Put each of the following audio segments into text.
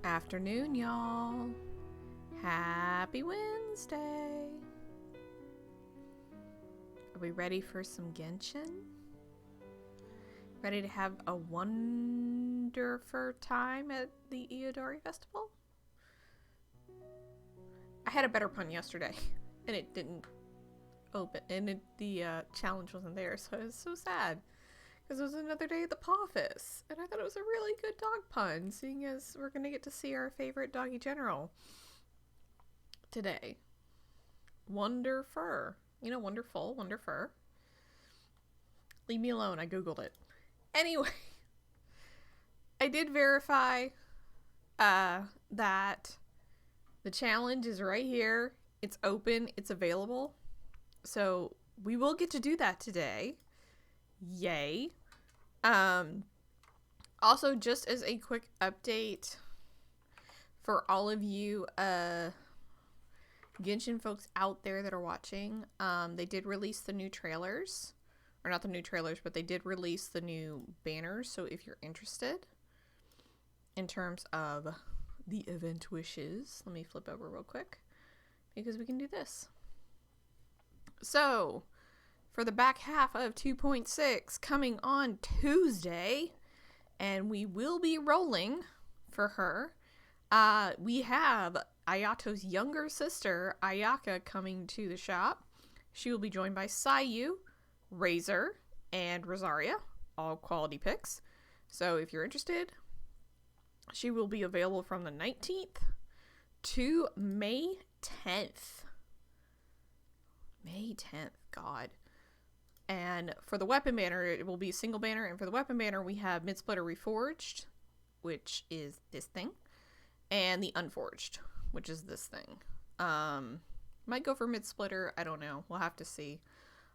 Afternoon, y'all. Happy Wednesday. Are we ready for some Genshin? Ready to have a wonderful time at the Irodori Festival? I had a better pun yesterday, and it didn't open, and the challenge wasn't there, so I was so sad. Because it was another day at the office, and I thought it was a really good dog pun, seeing as we're going to get to see our favorite doggy general today. Wonderfur. You know, wonderful, wonderfur. Leave me alone, I googled it. Anyway, I did verify that the challenge is right here. It's open, it's available. So we will get to do that today. Yay. Also, just as a quick update for all of you Genshin folks out there that are watching, they did release the new trailers. Or not the new trailers, but they did release the new banners. So if you're interested in terms of the event wishes, let me flip over real quick because we can do this. So for the back half of 2.6 coming on Tuesday, and we will be rolling for her. We have Ayato's younger sister, Ayaka, coming to the shop. She will be joined by Sayu, Razor, and Rosaria, all quality picks. So if you're interested, she will be available from the 19th to May 10th. May 10th, God. And for the weapon banner, it will be a single banner. And for the weapon banner, we have Mid-Splitter Reforged, which is this thing. And the Unforged, which is this thing. Might go for Mid-Splitter. I don't know. We'll have to see.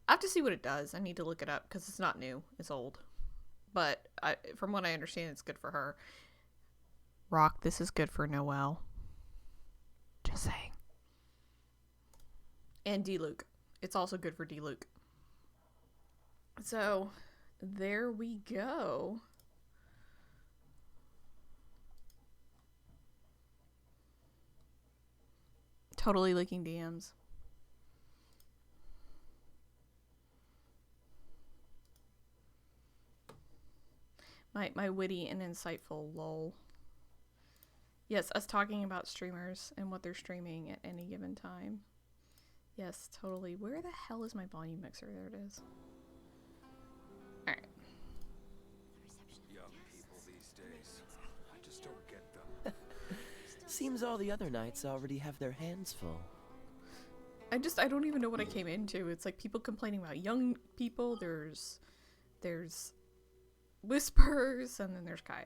I have to see what it does. I need to look it up because it's not new. It's old. But from what I understand, it's good for her. Rock, this is good for Noelle. Just saying. And D-Luke. It's also good for D-Luke. So, there we go. Totally leaking DMs. My witty and insightful lol. Yes, us talking about streamers and what they're streaming at any given time. Yes, totally. Where the hell is my volume mixer? There it is. Alright. Young people these days, I just don't get them. Seems all the other knights already have their hands full. I don't even know what I came into. It's like people complaining about young people. There's Whispers, and then there's Kaya.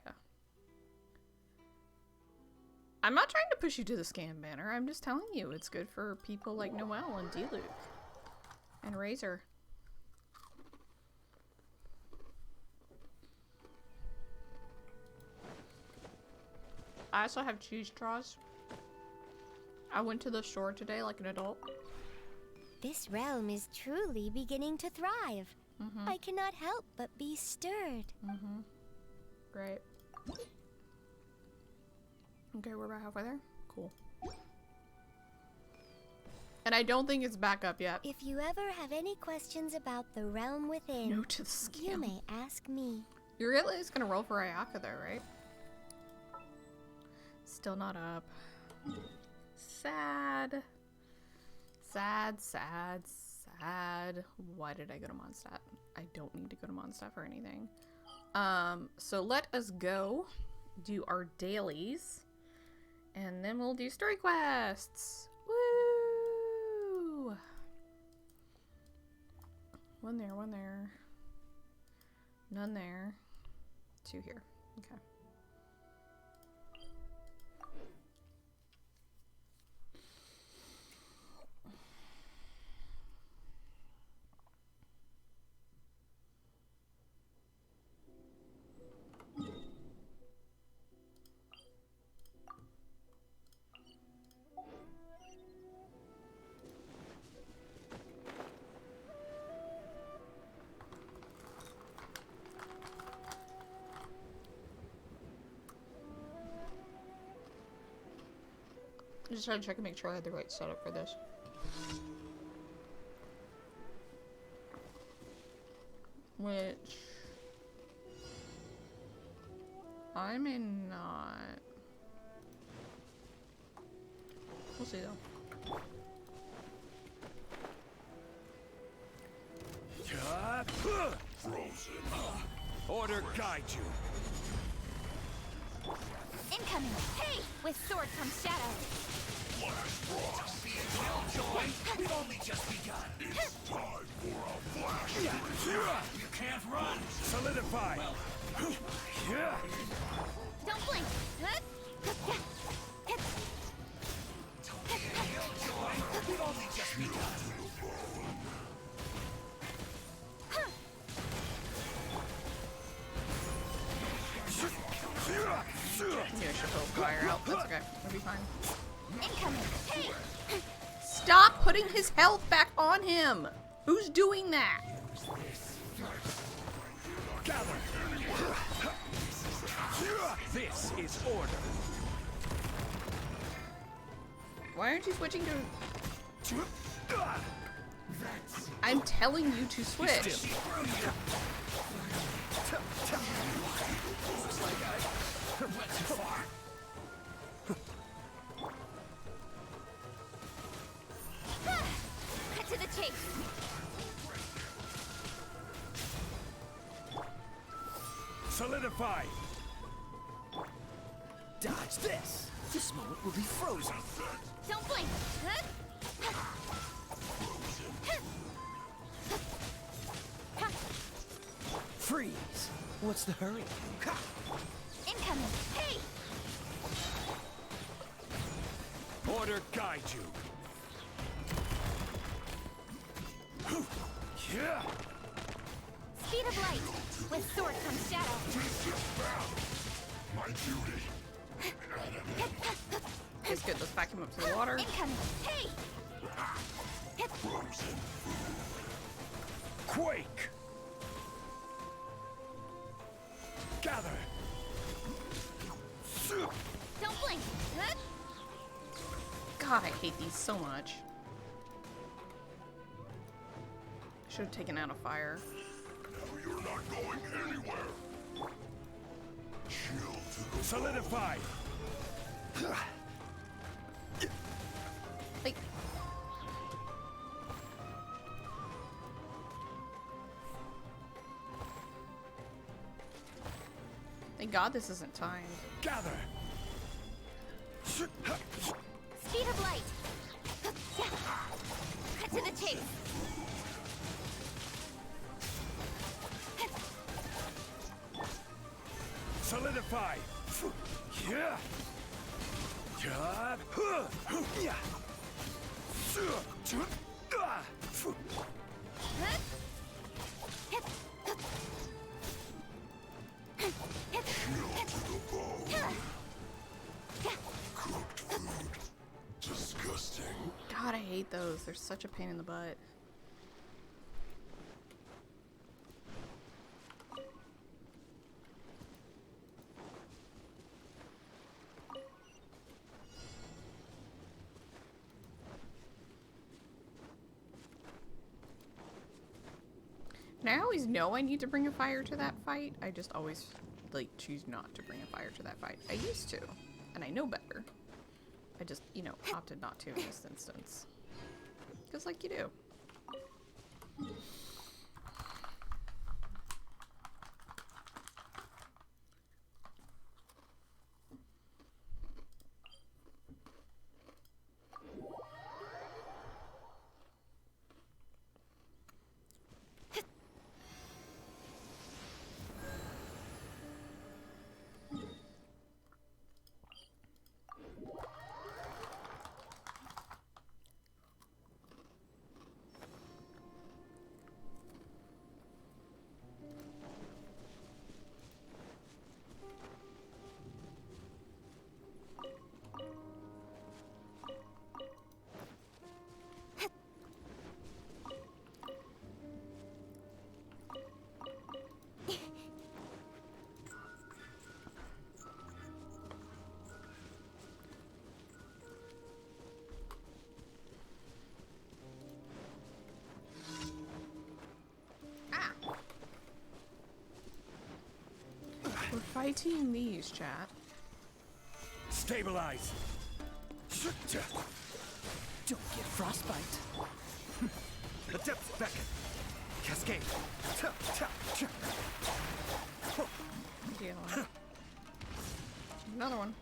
I'm not trying to push you to the scam banner. I'm just telling you it's good for people like Noelle and D-Luke and Razor. I also have cheese straws. I went to the store today like an adult. This realm is truly beginning to thrive. I cannot help but be stirred. Great. Okay, we're about halfway there. Cool. And I don't think it's back up yet. If you ever have any questions about the realm within, No to the scam. you may ask me. You're at least gonna roll for Ayaka though, right? Still not up. Sad. Sad, sad, sad. Why did I go to Mondstadt? I don't need to go to Mondstadt for anything. So let us go do our dailies. And then we'll do story quests. Woo! One there, one there. None there. Two here. Okay. just trying to check and make sure I had the right setup for this. Which I may not. We'll see though. Frozen. Order guide you. Incoming! Hey! With sword comes shadow. We've only just begun. It's time for a flash. You can't run. Solidify. Don't blink! We've only just begun. Maybe I should pull fire out. That's okay. It'll be fine. Incoming! Hey! Stop putting his health back on him! Who's doing that? Gather. This is order. Why aren't you switching to... I'm telling you to switch. Cut to the chase! Solidify. Dodge this! This moment will be frozen. Don't blink! Freeze! What's the hurry? Incoming! Hey! Order guide you. Speed of light! With sword comes shadow. My duty. It's good. Let's back him up to the water. Incoming! Hey! Frozen. Quake. Gather. Don't blink! God, I hate these so much. Should have taken out a fire. Now you're not going anywhere. Chill to the Solidify. Like, thank God this isn't timed. Gather. Speed of light! Cut to the chase! Solidify. cooked food. Disgusting. God, I hate those. They're such a pain in the butt. And I always know I need to bring a fire to that fight. I just always, like, choose not to bring a fire to that fight. I used to, and I know better. I just, you know, opted not to in this instance. Because, like, you do. fighting these, chat. Stabilize. Don't get frostbite. The depths beckon. Cascade. Deal. Another one.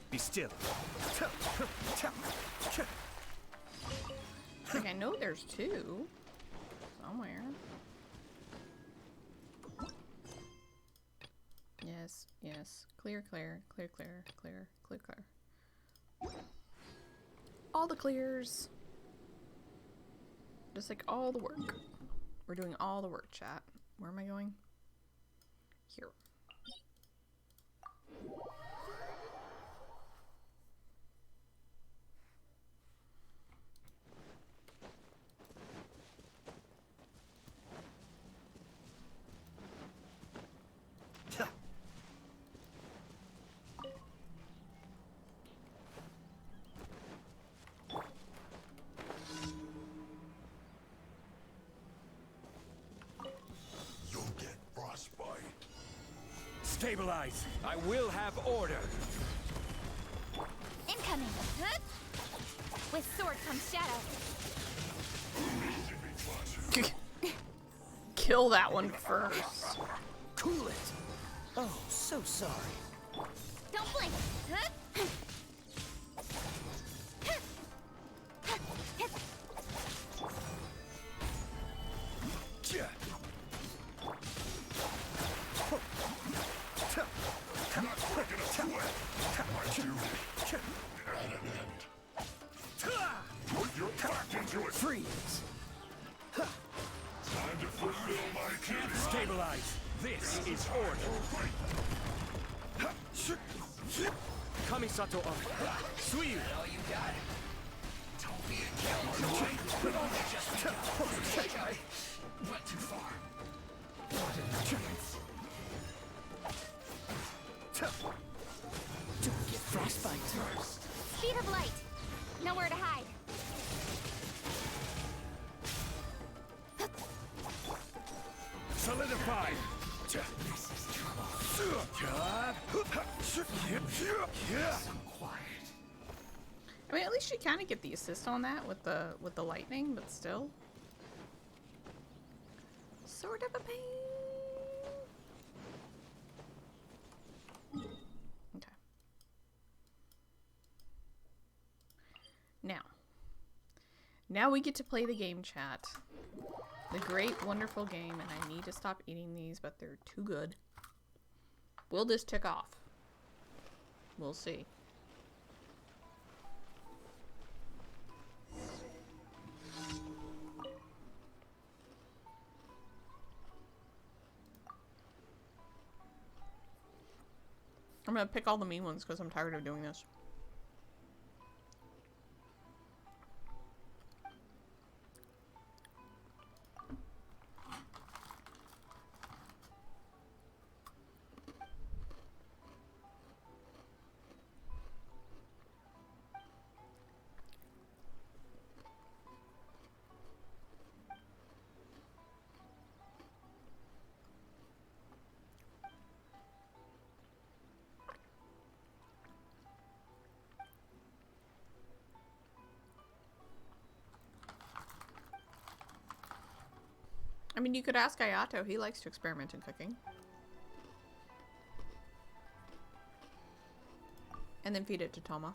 Be still. Like, I know there's two somewhere. Yes, yes. Clear, clear, clear, clear, clear, clear, clear. All the clears. Just like all the work. We're doing all the work, chat. Where am I going? Here. You'll get frostbite. Stabilize. I will have order. Incoming! Huh? With sword comes shadow. Kill that one first. Cool it. Oh, so sorry. Don't blink! Huh? Put your back into it. Freeze. Time to fulfill my duty. Stabilize. This is order. Kamisato on. Sweep. Don't get frostbite. Speed of light! Nowhere to hide. Solidify. I mean, at least you kind of get the assist on that with the lightning, but still, sort of a pain. Okay. Now we get to play the game, chat. The great, wonderful game, and I need to stop eating these, but they're too good. Will this tick off? We'll see. I'm gonna pick all the mean ones because I'm tired of doing this. I mean, you could ask Ayato. He likes to experiment in cooking. And then feed it to Toma.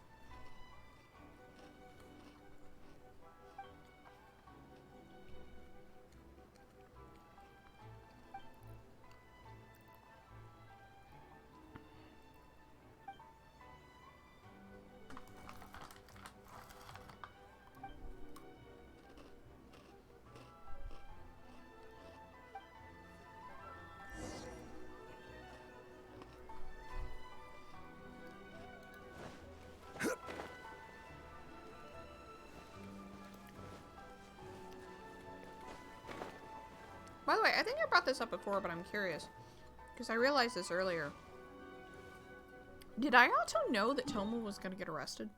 By the way, I think I brought this up before, but I'm curious. Because I realized this earlier. Did Ayato know that Toma was going to get arrested?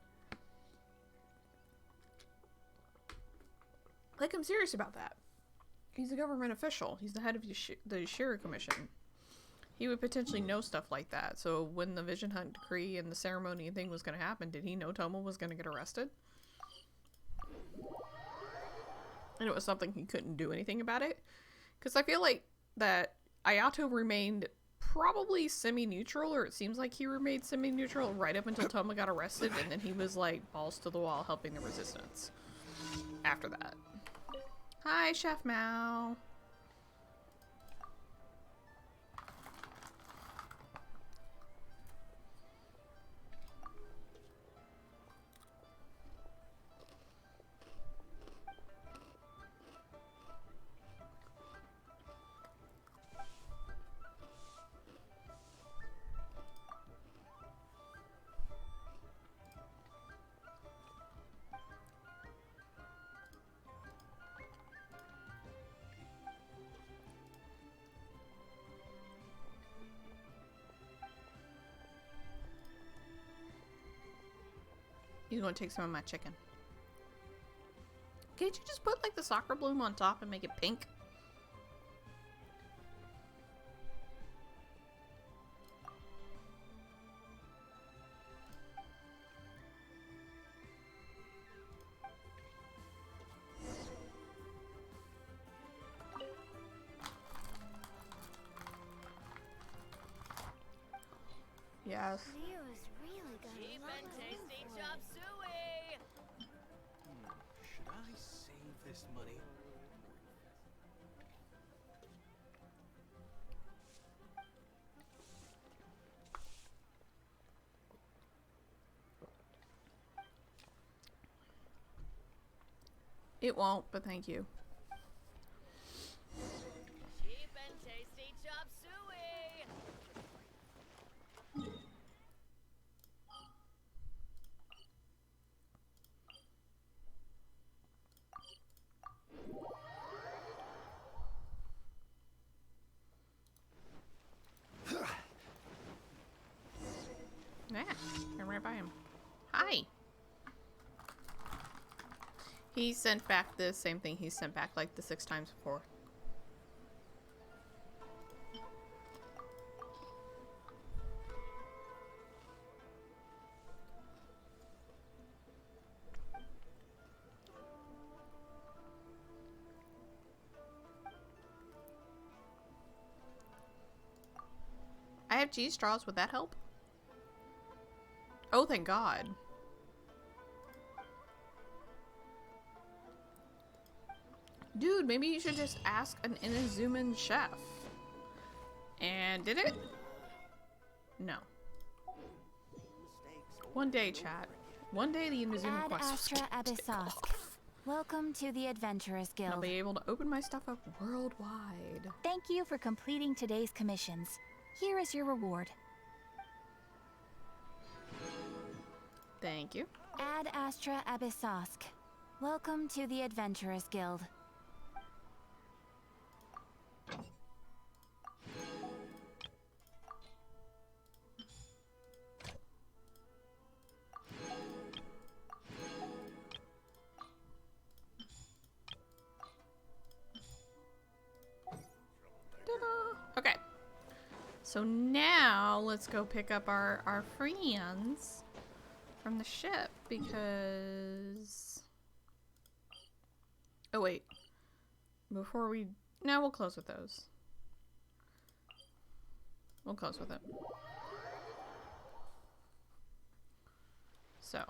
Like, I'm serious about that. He's a government official. He's the head of the Shira Commission. He would potentially know stuff like that. So when the Vision Hunt decree and the ceremony thing was going to happen, did he know Tomo was going to get arrested? And it was something he couldn't do anything about it? Because I feel like that Ayato remained probably semi-neutral, or it seems like he remained semi-neutral right up until Tomo got arrested, and then he was like balls to the wall helping the resistance after that. Hi, Chef Mao. He's gonna take some of my chicken. Can't you just put like the soccer bloom on top and make it pink? Yes. Leo's really got a lot of room for it. Should I save this money? It won't, but thank you. Cheap and tasty chop suey. Yeah, I'm right by him. Hi. He sent back the same thing he sent back like the 6 times before. I have cheese straws. Would that help? Oh, thank God. Dude, maybe you should just ask an Inazuman chef. And did it? No. One day, chat. One day the Inazuma Ad quest Astra Abyssosk. Welcome to the Adventurers I'll Guild. be able to open my stuff up worldwide. Thank you for completing today's commissions. Here is your reward. Thank you. Ad Astra Abyssosk. Welcome to the Adventurers Guild. Ta-da! Okay. So now let's go pick up our friends from the ship because... Oh wait. Before we... No, we'll close with those. We'll close with it. So.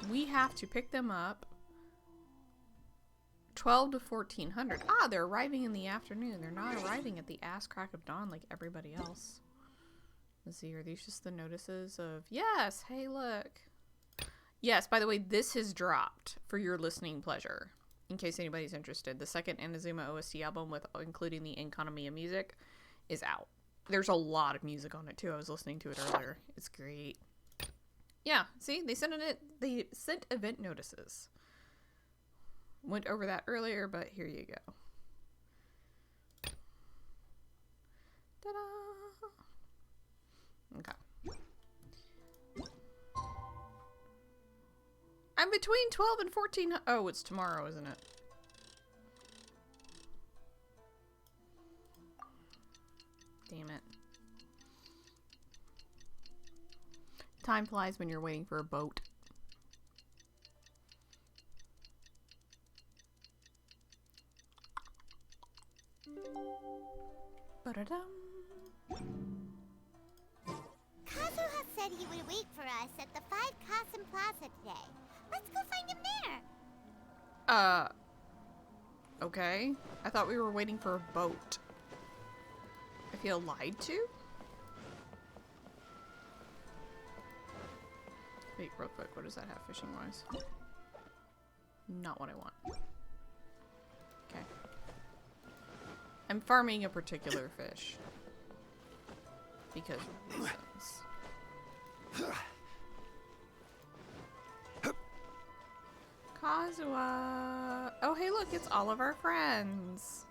We have to pick them up 12 to 1400. Ah, they're arriving in the afternoon. They're not arriving at the ass crack of dawn like everybody else. Let's see, are these just the notices of... Yes, hey, look. Yes, by the way, this has dropped for your listening pleasure. In case anybody's interested. The second Inazuma OST album, with including the Enconomia music, is out. There's a lot of music on it, too. I was listening to it earlier. It's great. Yeah, see? They sent event notices. Went over that earlier, but here you go. Ta-da! Okay. I'm between 12 and 14. Oh, it's tomorrow, isn't it? Damn it. Time flies when you're waiting for a boat. Ba-da-dum. Kazuha said he would wait for us at the 5 Kasen Plaza today. Let's go find him there. Okay. I thought we were waiting for a boat. I feel lied to? Wait, real quick, what does that have fishing-wise? Not what I want. Okay. I'm farming a particular fish. Because of reasons. Kazuha! Oh, hey, look, it's all of our friends.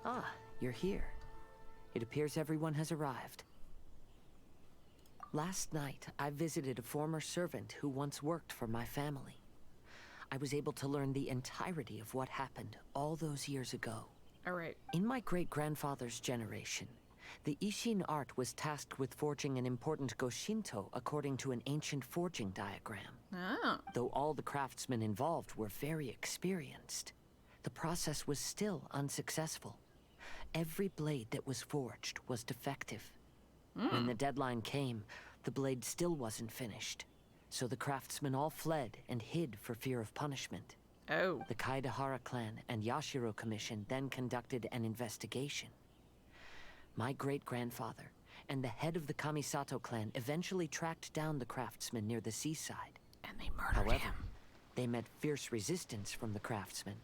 Ah, you're here. It appears everyone has arrived. Last night, I visited a former servant who once worked for my family. I was able to learn the entirety of what happened all those years ago. Alright. In my great-grandfather's generation, the Ishin art was tasked with forging an important Goshinto according to an ancient forging diagram. Oh. Though all the craftsmen involved were very experienced, the process was still unsuccessful. Every blade that was forged was defective. When the deadline came, the blade still wasn't finished. So the craftsmen all fled and hid for fear of punishment. Oh. The Kaidahara clan and Yashiro Commission then conducted an investigation. My great-grandfather and the head of the Kamisato clan eventually tracked down the craftsmen near the seaside. And they murdered him. They met fierce resistance from the craftsmen,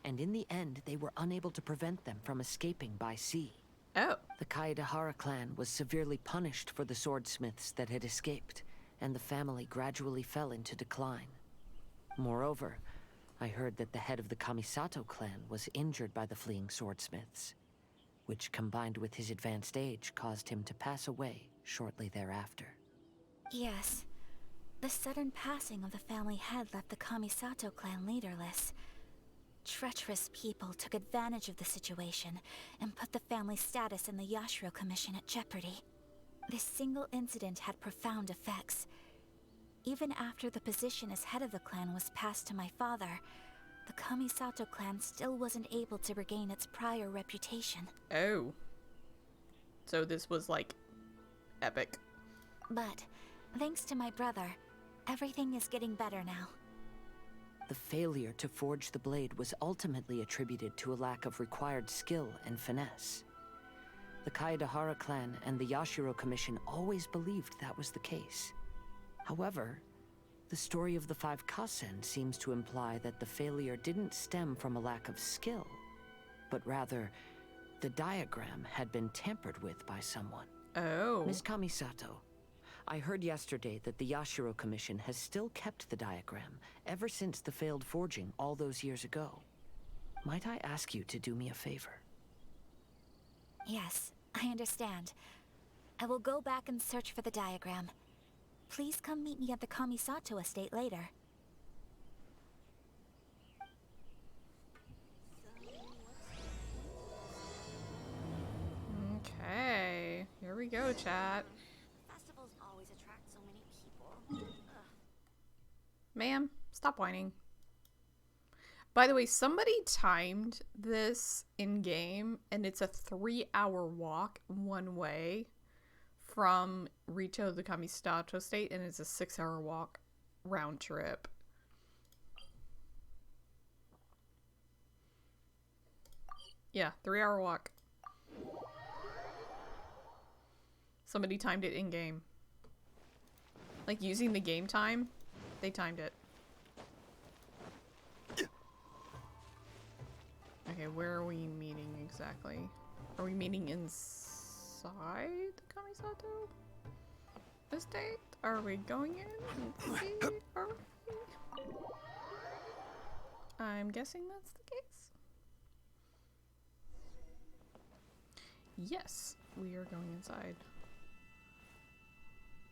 and in the end they were unable to prevent them from escaping by sea. Oh. The Kaidahara clan was severely punished for the swordsmiths that had escaped, and the family gradually fell into decline. Moreover, I heard that the head of the Kamisato clan was injured by the fleeing swordsmiths, which combined with his advanced age caused him to pass away shortly thereafter. Yes. The sudden passing of the family head left the Kamisato clan leaderless. Treacherous people took advantage of the situation and put the family's status in the Yashiro Commission at jeopardy. This single incident had profound effects. Even after the position as head of the clan was passed to my father, the Kamisato clan still wasn't able to regain its prior reputation. Oh. So this was, like, epic. But, thanks to my brother, everything is getting better now. The failure to forge the blade was ultimately attributed to a lack of required skill and finesse. The Kaidahara clan and the Yashiro Commission always believed that was the case. However, the story of the 5 Kasen seems to imply that the failure didn't stem from a lack of skill, but rather, the diagram had been tampered with by someone. Oh. Miss Kamisato, I heard yesterday that the Yashiro Commission has still kept the diagram ever since the failed forging all those years ago. Might I ask you to do me a favor? Yes, I understand. I will go back and search for the diagram. Please come meet me at the Kamisato estate later. Okay. Here we go, chat. Festivals always attract so many people. Ma'am, stop whining. By the way, somebody timed this in-game, and it's a 3-hour walk one way from Rito to the Kamisato State, and it's a 6-hour walk round trip. Yeah, 3-hour walk. Somebody timed it in-game. Like, using the game time, they timed it. Okay, where are we meeting exactly? Are we meeting inside the Kamisato estate? Are we going in and see? Are we? I'm guessing that's the case. Yes, we are going inside.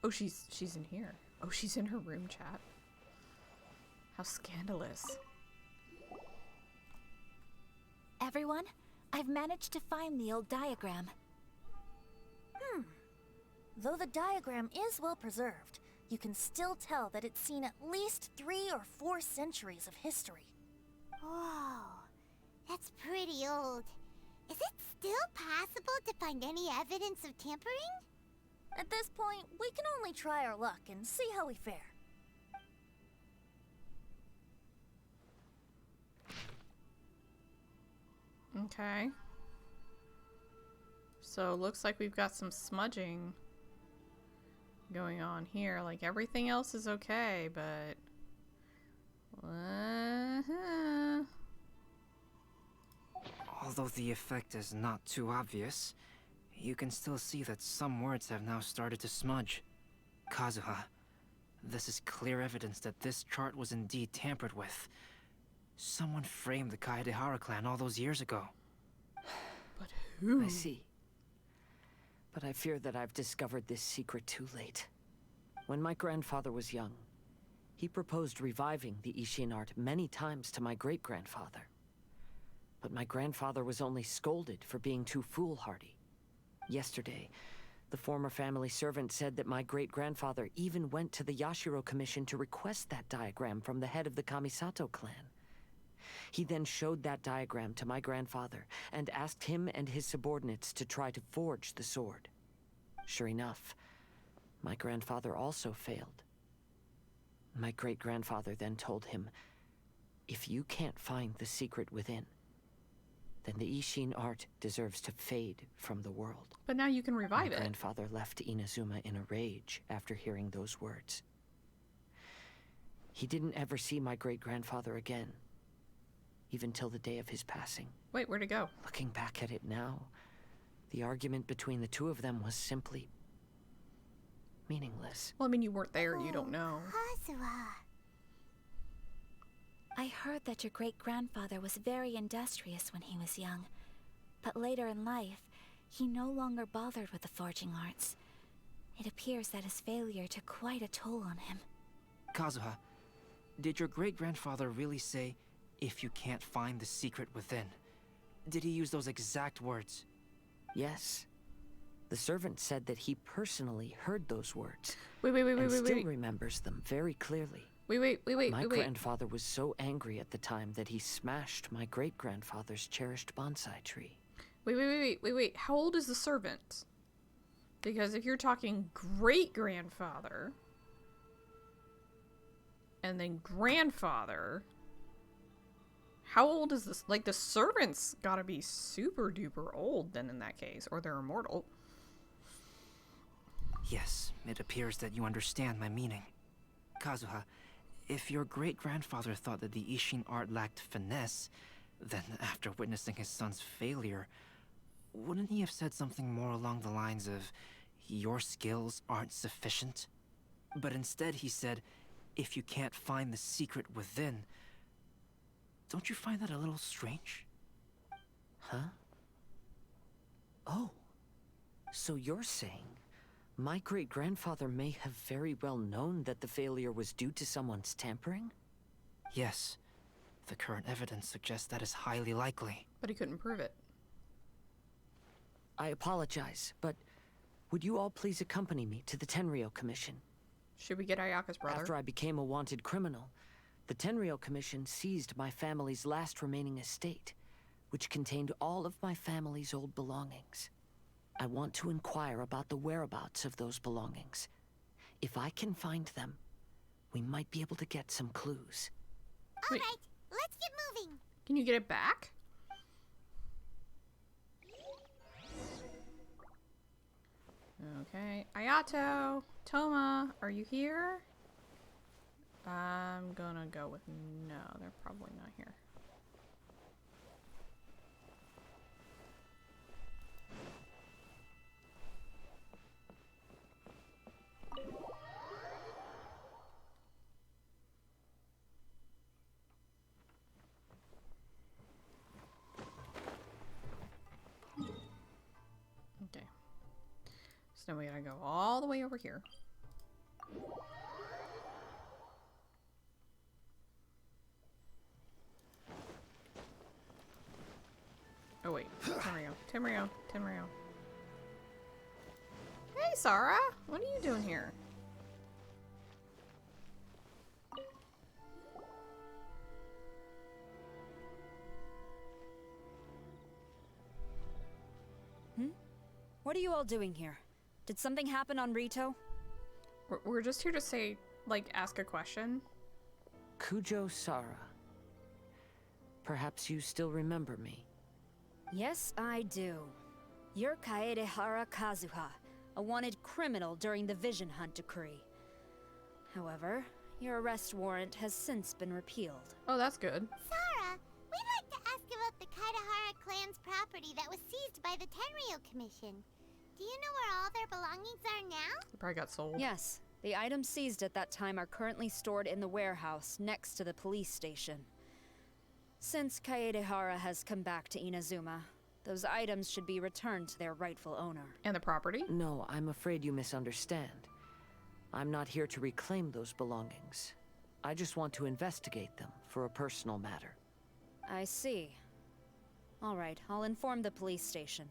Oh, she's in here. Oh, she's in her room, chat. How scandalous. Everyone, I've managed to find the old diagram. Though the diagram is well preserved, you can still tell that it's seen at least 3 or 4 centuries of history. Whoa, that's pretty old. Is it still possible to find any evidence of tampering? At this point, we can only try our luck and see how we fare. Okay. So looks like we've got some smudging going on here. Like everything else is okay, but Although the effect is not too obvious, you can still see that some words have now started to smudge. Kazuha, this is clear evidence that this chart was indeed tampered with. Someone framed the Kaedehara clan all those years ago. but who? I see. But I fear that I've discovered this secret too late. When my grandfather was young, he proposed reviving the Ishin art many times to my great-grandfather. But my grandfather was only scolded for being too foolhardy. Yesterday, the former family servant said that my great-grandfather even went to the Yashiro Commission to request that diagram from the head of the Kamisato clan. He then showed that diagram to my grandfather and asked him and his subordinates to try to forge the sword. Sure enough, my grandfather also failed. My great-grandfather then told him, if you can't find the secret within, then the Ishin art deserves to fade from the world. But now you can revive My it. grandfather left Inazuma in a rage after hearing those words. He didn't ever see my great-grandfather again, even till the day of his passing. Wait, where'd it go? Looking back at it now, the argument between the two of them was simply meaningless. Well, I mean, you weren't there. You don't know. Kazuha. I heard that your great-grandfather was very industrious when he was young, but later in life, he no longer bothered with the forging arts. It appears that his failure took quite a toll on him. Kazuha, did your great-grandfather really say, if you can't find the secret within? Did he use those exact words? Yes. The servant said that he personally heard those words. Wait, and still remembers them very clearly. Wait. My grandfather was so angry at the time that he smashed my great-grandfather's cherished bonsai tree. Wait. How old is the servant? Because if you're talking great-grandfather, and then grandfather, how old is this? Like, the servant's gotta be super duper old then in that case, or they're immortal. Yes, it appears that you understand my meaning. Kazuha, if your great-grandfather thought that the Ishin art lacked finesse, then after witnessing his son's failure, wouldn't he have said something more along the lines of, your skills aren't sufficient? But instead he said, if you can't find the secret within. Don't you find that a little strange? Huh? Oh. So you're saying my great-grandfather may have very well known that the failure was due to someone's tampering? Yes. The current evidence suggests that is highly likely. But he couldn't prove it. I apologize, but would you all please accompany me to the Tenryou Commission? Should we get Ayaka's brother? After I became a wanted criminal, the Tenryou Commission seized my family's last remaining estate, which contained all of my family's old belongings. I want to inquire about the whereabouts of those belongings. If I can find them, we might be able to get some clues. All right, let's get moving. Can you get it back? Okay. Ayato, Toma, are you here? I'm gonna go with no. They're probably not here. Okay. So now we gotta go all the way over here. Oh wait, Tenryo. Hey, Sarah, what are you doing here? What are you all doing here? Did something happen on Rito? We're just here to say, like, ask a question. Kujo Sara. Perhaps you still remember me. Yes, I do. You're Kaedehara Kazuha, a wanted criminal during the Vision Hunt decree. However, your arrest warrant has since been repealed. Oh, that's good. Sarah, we'd like to ask about the Kaedehara clan's property that was seized by the Tenryo Commission. Do you know where all their belongings are now? They probably got sold. Yes, the items seized at that time are currently stored in the warehouse next to the police station. Since Kaedehara has come back to Inazuma, those items should be returned to their rightful owner. And the property? No, I'm afraid you misunderstand. I'm not here to reclaim those belongings. I just want to investigate them for a personal matter. I see. All right, I'll inform the police station.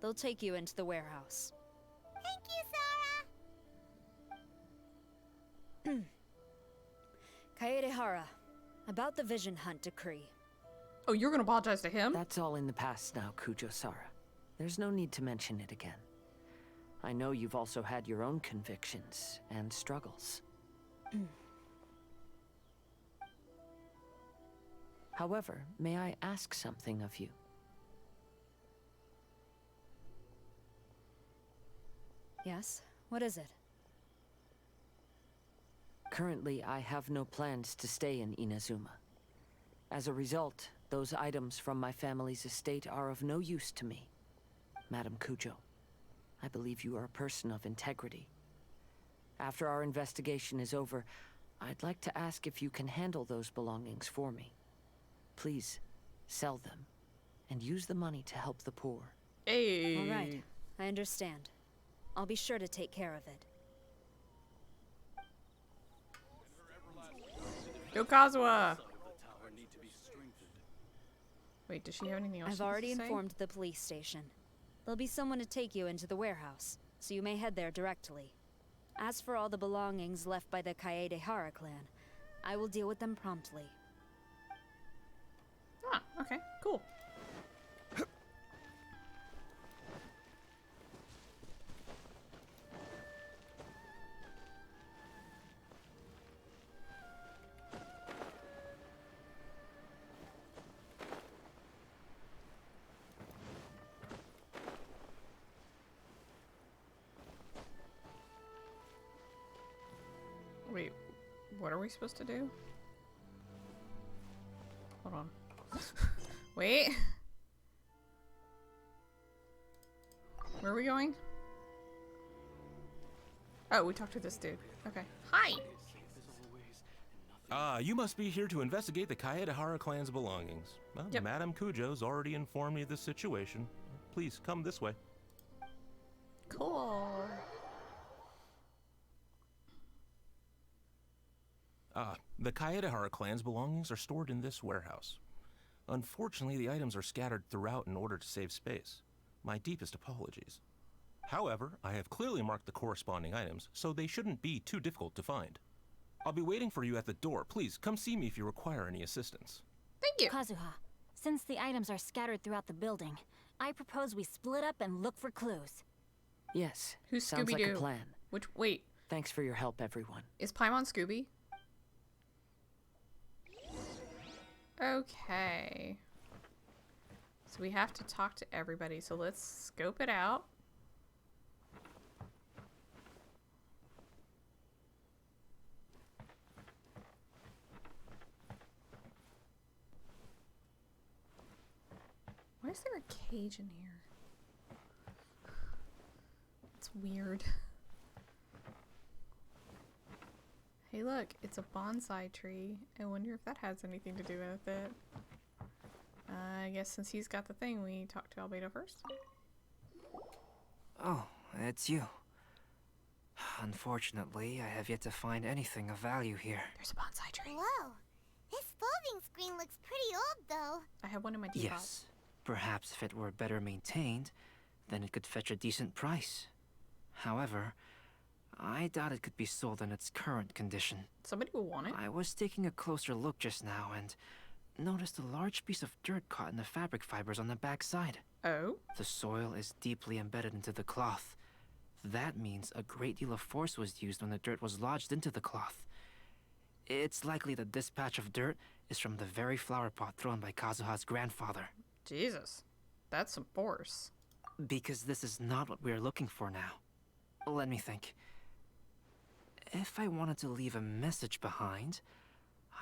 They'll take you into the warehouse. Thank you, Sarah! Kaedehara, about the Vision Hunt decree. Oh, you're gonna apologize to him? That's all in the past now, Kujo Sara. There's no need to mention it again. I know you've also had your own convictions and struggles. However, may I ask something of you? Yes? What is it? Currently, I have no plans to stay in Inazuma. As a result, those items from my family's estate are of no use to me. Madam Kujo, I believe you are a person of integrity. After our investigation is over, I'd like to ask if you can handle those belongings for me. Please, sell them, and use the money to help the poor. Hey. All right, I understand. I'll be sure to take care of it. Yo, Kazuha! Wait, does she have anything else I've already informed the police station. There'll be someone to take you into the warehouse, so you may head there directly. As for all the belongings left by the Kaedehara clan, I will deal with them promptly. Ah, okay, cool. Wait, what are we supposed to do? Hold on. Wait. Where are we going? Oh, we talked to this dude. Okay. Hi! You must be here to investigate the Kaedehara clan's belongings. Well, Yep. Madam Kujo's already informed me of this situation. Please, come this way. Cool. The Kaedehara clan's belongings are stored in this warehouse. Unfortunately, the items are scattered throughout in order to save space. My deepest apologies. However, I have clearly marked the corresponding items, so they shouldn't be too difficult to find. I'll be waiting for you at the door. Please, come see me if you require any assistance. Thank you. Kazuha, since the items are scattered throughout the building, I propose we split up and look for clues. Yes, Who's sounds like a Scooby-Doo? plan. Wait, Thanks for your help, everyone. is Paimon Scooby? Okay. So we have to talk to everybody, so let's scope it out. Why is there a cage in here? It's weird. Hey look, it's a bonsai tree. I wonder if that has anything to do with it. I guess since he's got the thing, we talk to Albedo first. Oh, it's you. Unfortunately, I have yet to find anything of value here. There's a bonsai tree. Whoa! This folding screen looks pretty old, though. I have one in my teapot. Yes, Perhaps if it were better maintained, then it could fetch a decent price. However, I doubt it could be sold in its current condition. Somebody will want it. I was taking a closer look just now and noticed a large piece of dirt caught in the fabric fibers on the back side. Oh? The soil is deeply embedded into the cloth. That means a great deal of force was used when the dirt was lodged into the cloth. It's likely that this patch of dirt is from the very flower pot thrown by Kazuha's grandfather. Jesus. That's some force. Because this is not what we are looking for now. Let me think. If I wanted to leave a message behind,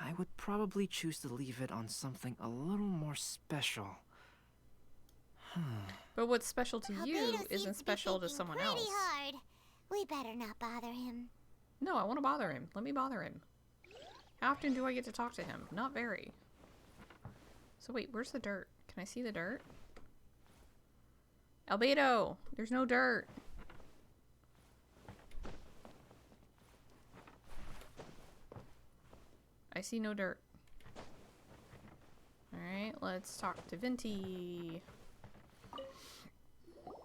I would probably choose to leave it on something a little more special. But what's special to you Albedo isn't seems special be to someone thinking else. pretty hard. We better not bother him. No, I want to bother him. Let me bother him. How often do I get to talk to him? Not very. So wait, where's the dirt? Can I see the dirt? Albedo! There's no dirt. I see no dirt. Alright, let's talk to Venti.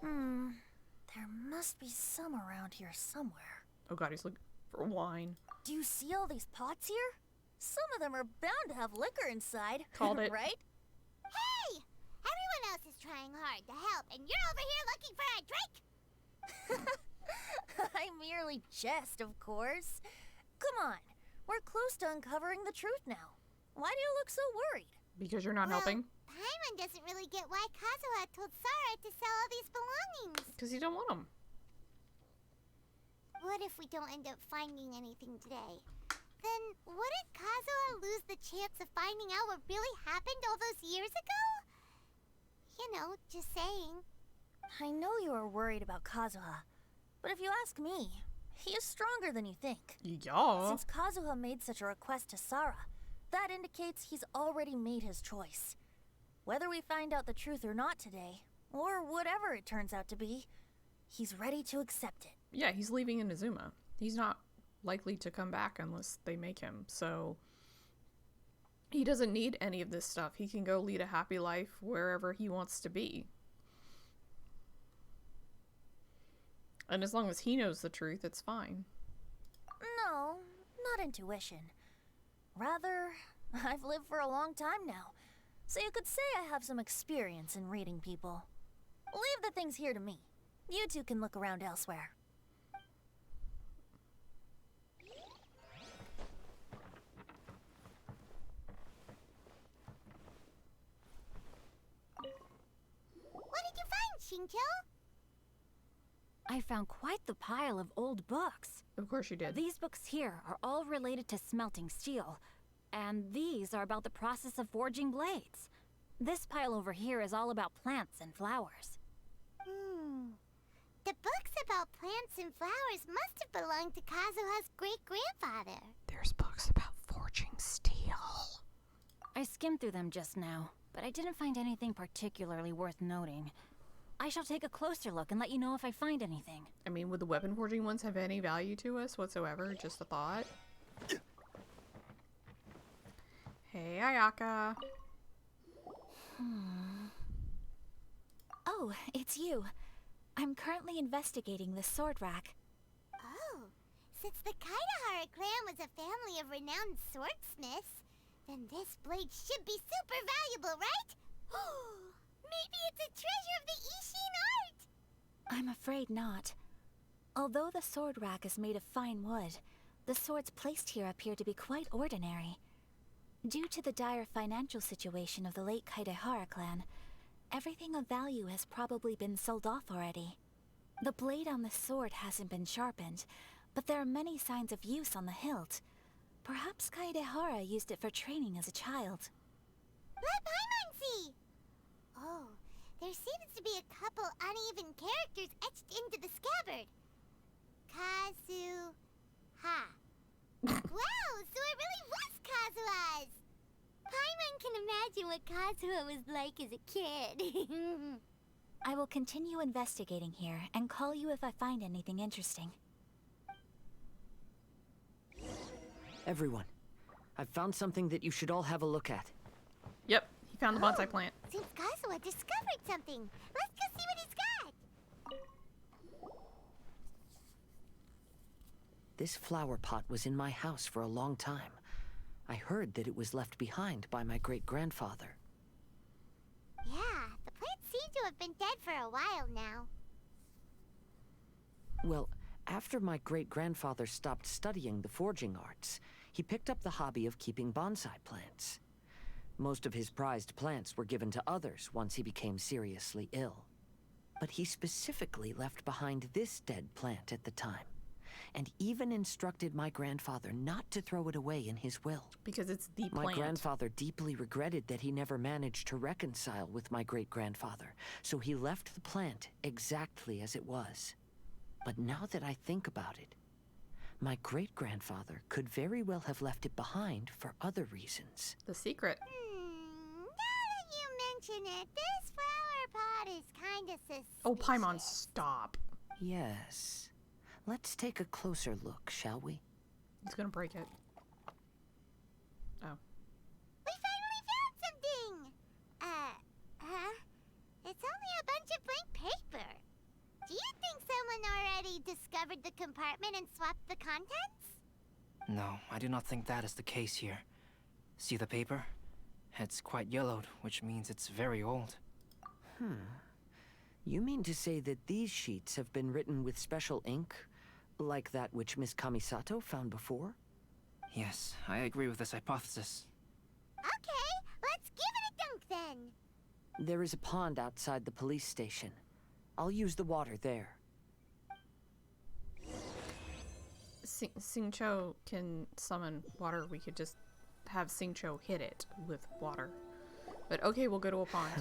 There must be some around here somewhere. Oh god, he's looking for wine. Do you see all these pots here? Some of them are bound to have liquor inside. Called it. Right? Hey! Everyone else is trying hard to help, and you're over here looking for a drink? I merely jest, of course. Come on. We're close to uncovering the truth now. Why do you look so worried? Because you're not Well, helping? Paimon doesn't really get why Kazuha told Sarah to sell all these belongings. Because you don't want them. What if we don't end up finding anything today? Then wouldn't Kazuha lose the chance of finding out what really happened all those years ago? You know, just saying. I know you are worried about Kazuha, but if you ask me, he is stronger than you think. Yeah. Since Kazuha made such a request to Sarah, that indicates he's already made his choice. Whether we find out the truth or not today, or whatever it turns out to be, he's ready to accept it. Yeah, he's leaving Inazuma. He's not likely to come back unless they make him, so he doesn't need any of this stuff. He can go lead a happy life wherever he wants to be. And as long as he knows the truth, it's fine. No, not intuition. Rather, I've lived for a long time now, so you could say I have some experience in reading people. Leave the things here to me. You two can look around elsewhere. What did you find, Shincho? I found quite the pile of old books. Of course you did. These books here are all related to smelting steel, and these are about the process of forging blades. This pile over here is all about plants and flowers. The books about plants and flowers must have belonged to Kazuha's great-grandfather. There's books about forging steel. I skimmed through them just now, but I didn't find anything particularly worth noting. I shall take a closer look and let you know if I find anything. I mean, would the weapon forging ones have any value to us whatsoever? Just a thought. Hey, Ayaka. Oh, it's you. I'm currently investigating the sword rack. Oh, since the Kaidahara clan was a family of renowned swordsmiths, then this blade should be super valuable, right? Maybe it's a treasure of the Ishin art! I'm afraid not. Although the sword rack is made of fine wood, the swords placed here appear to be quite ordinary. Due to the dire financial situation of the late Kaidahara clan, everything of value has probably been sold off already. The blade on the sword hasn't been sharpened, but there are many signs of use on the hilt. Perhaps Kaidahara used it for training as a child. Let Paimon see! Oh, there seems to be a couple uneven characters etched into the scabbard. Kazuha. Wow, so it really was Kazuha's! Paimon can imagine what Kazuha was like as a kid. I will continue investigating here and call you if I find anything interesting. Everyone, I've found something that you should all have a look at. Yep, he found the bonsai plant. Since Kazuha Kaidawa discovered something. Let's go see what he's got. This flower pot was in my house for a long time. I heard that it was left behind by my great-grandfather. Yeah, the plant seemed to have been dead for a while now. Well, after my great-grandfather stopped studying the forging arts, he picked up the hobby of keeping bonsai plants. Most of his prized plants were given to others once he became seriously ill. But he specifically left behind this dead plant at the time, and even instructed my grandfather not to throw it away in his will. Because it's the plant. My grandfather deeply regretted that he never managed to reconcile with my great-grandfather, so he left the plant exactly as it was. But now that I think about it, my great-grandfather could very well have left it behind for other reasons. The secret. Now that you mention it, this flower pot is kinda suspicious. Oh, Paimon, stop. Yes. Let's take a closer look, shall we? He's gonna break it. Oh. We finally found something! It's only a bunch of blank paper. Do you think someone already discovered the compartment and swapped the contents? No, I do not think that is the case here. See the paper? It's quite yellowed, which means it's very old. You mean to say that these sheets have been written with special ink, like that which Miss Kamisato found before? Yes, I agree with this hypothesis. Okay, let's give it a dunk then. There is a pond outside the police station. I'll use the water there. Xingqiu can summon water. We could just have Xingqiu hit it with water. But okay, we'll go to a pond.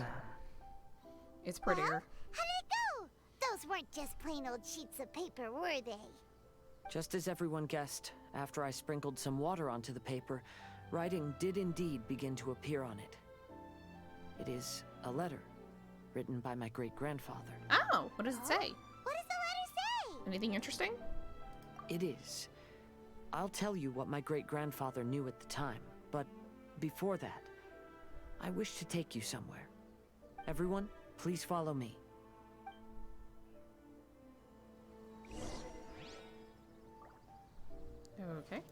It's prettier. Well, how did it go? Those weren't just plain old sheets of paper, were they? Just as everyone guessed, after I sprinkled some water onto the paper, writing did indeed begin to appear on it. It is a letter, written by my great-grandfather. Oh, what does it say? What does the letter say? Anything interesting? It is. I'll tell you what my great-grandfather knew at the time, but before that, I wish to take you somewhere. Everyone, please follow me. Okay.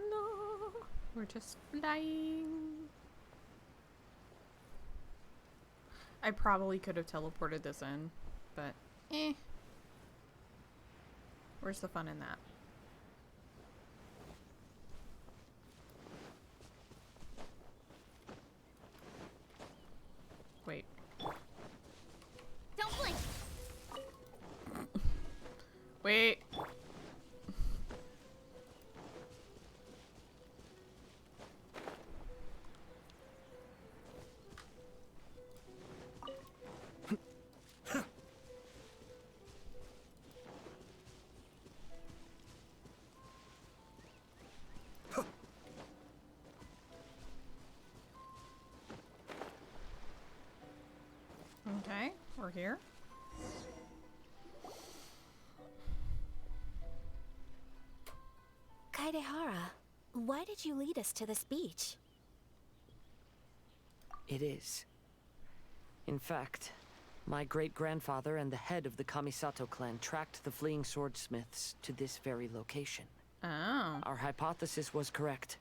No, we're just flying. I probably could have teleported this in, but eh. Where's the fun in that? Wait. Don't blink! Wait. Okay, we're here. Kaidehara, why did you lead us to this beach? It is. In fact, my great-grandfather and the head of the Kamisato clan tracked the fleeing swordsmiths to this very location. Oh. Our hypothesis was correct.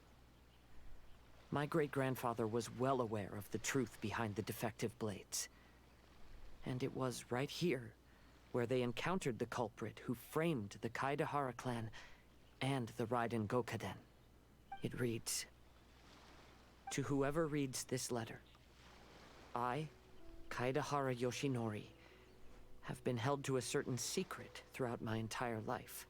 My great-grandfather was well aware of the truth behind the defective blades. And it was right here where they encountered the culprit who framed the Kaidehara clan and the Raiden Gokaden. It reads, "To whoever reads this letter, I, Kaidehara Yoshinori, have been held to a certain secret throughout my entire life.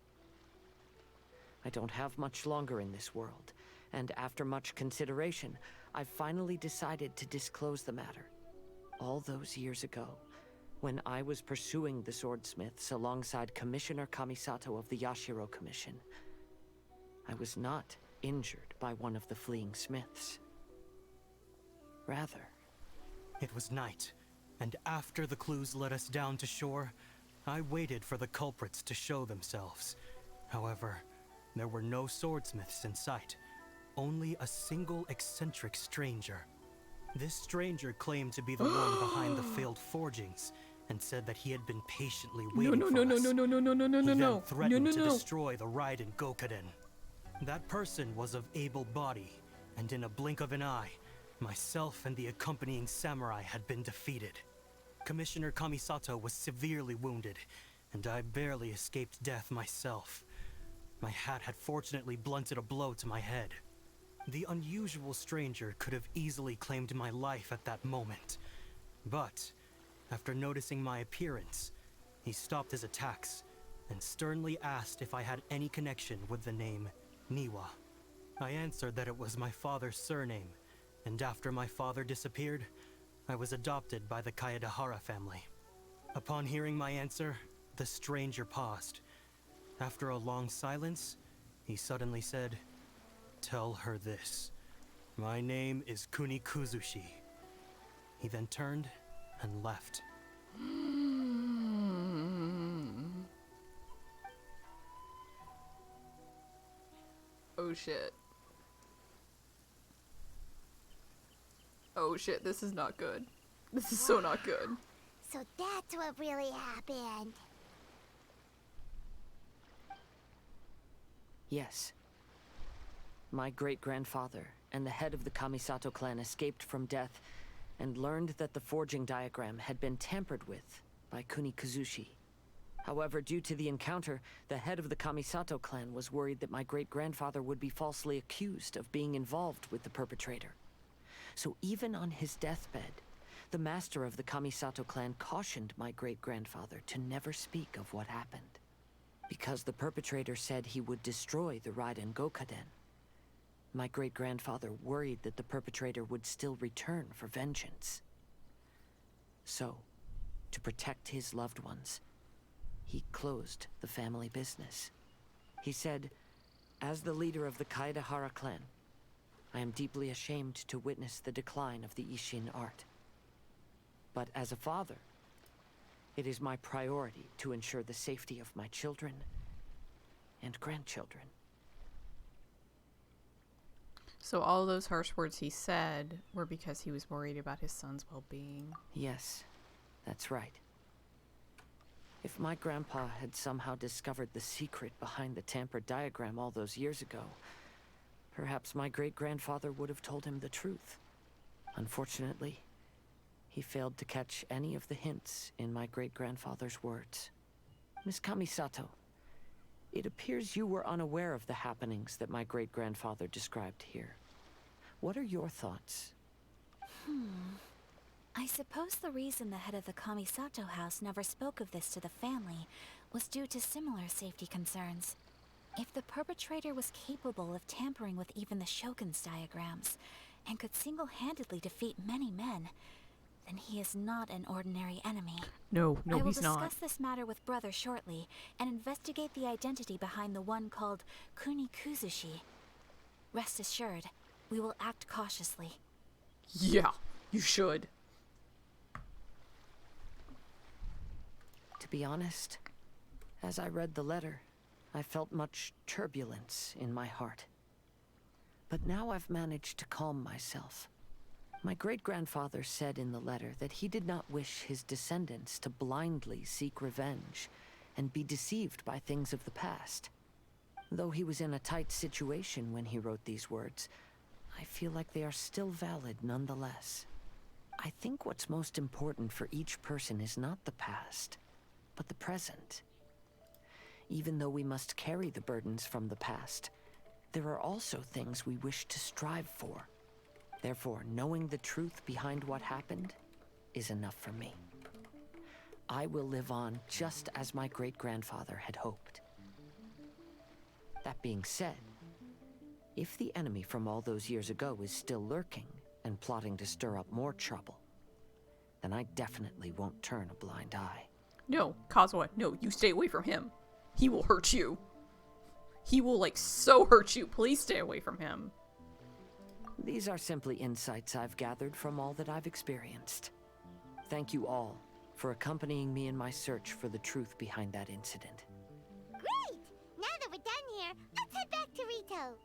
I don't have much longer in this world, and after much consideration, I finally decided to disclose the matter. All those years ago, When I was pursuing the swordsmiths alongside Commissioner Kamisato of the Yashiro Commission, I was not injured by one of the fleeing smiths. Rather, it was night, and after the clues led us down to shore, I waited for the culprits to show themselves. However, there were no swordsmiths in sight, only a single eccentric stranger. This stranger claimed to be the one behind the failed forgings, and said that he had been patiently waiting for us. He then threatened to destroy the Raiden Gokaden. That person was of able body, and in a blink of an eye, myself and the accompanying samurai had been defeated. Commissioner Kamisato was severely wounded, and I barely escaped death myself. My hat had fortunately blunted a blow to my head. The unusual stranger could have easily claimed my life at that moment, but after noticing my appearance, he stopped his attacks and sternly asked if I had any connection with the name Niwa. I answered that it was my father's surname, and after my father disappeared, I was adopted by the Kaedahara family. Upon hearing my answer, the stranger paused. After a long silence, he suddenly said, "Tell her this. My name is Kuni Kuzushi." He then turned and left. Oh shit. Oh shit, this is not good. This is so not good. So that's what really happened. yes. My great-grandfather and the head of the Kamisato clan escaped from death and learned that the forging diagram had been tampered with by Kuni Kuzushi. However, due to the encounter, the head of the Kamisato clan was worried that my great-grandfather would be falsely accused of being involved with the perpetrator. So even on his deathbed, the master of the Kamisato clan cautioned my great-grandfather to never speak of what happened, because the perpetrator said he would destroy the Raiden Gokaden. My great-grandfather worried that the perpetrator would still return for vengeance. So, to protect his loved ones, he closed the family business. He said, "As the leader of the Kaedahara clan, I am deeply ashamed to witness the decline of the Ishin art. But as a father, it is my priority to ensure the safety of my children and grandchildren." So all those harsh words he said were because he was worried about his son's well-being. Yes, that's right. If my grandpa had somehow discovered the secret behind the tampered diagram all those years ago, perhaps my great-grandfather would have told him the truth. Unfortunately, he failed to catch any of the hints in my great-grandfather's words. Miss Kamisato, it appears you were unaware of the happenings that my great-grandfather described here. What are your thoughts? I suppose the reason the head of the Kamisato house never spoke of this to the family was due to similar safety concerns. If the perpetrator was capable of tampering with even the Shogun's diagrams, and could single-handedly defeat many men, then he is not an ordinary enemy. No, he's not. I will he's not. discuss this matter with Brother shortly, and investigate the identity behind the one called Kuni Kuzushi. Rest assured, we will act cautiously. Yeah, you should. To be honest, as I read the letter, I felt much turbulence in my heart. But now I've managed to calm myself. My great-grandfather said in the letter that he did not wish his descendants to blindly seek revenge and be deceived by things of the past. Though he was in a tight situation when he wrote these words, I feel like they are still valid nonetheless. I think what's most important for each person is not the past, but the present. Even though we must carry the burdens from the past, there are also things we wish to strive for. Therefore, knowing the truth behind what happened is enough for me. I will live on just as my great-grandfather had hoped. That being said, if the enemy from all those years ago is still lurking and plotting to stir up more trouble, then I definitely won't turn a blind eye. No, Kazuha, no, you stay away from him. He will hurt you. He will, like, so hurt you. Please stay away from him. These are simply insights I've gathered from all that I've experienced. Thank you all for accompanying me in my search for the truth behind that incident. Great! Now that we're done here, let's head back to Rito.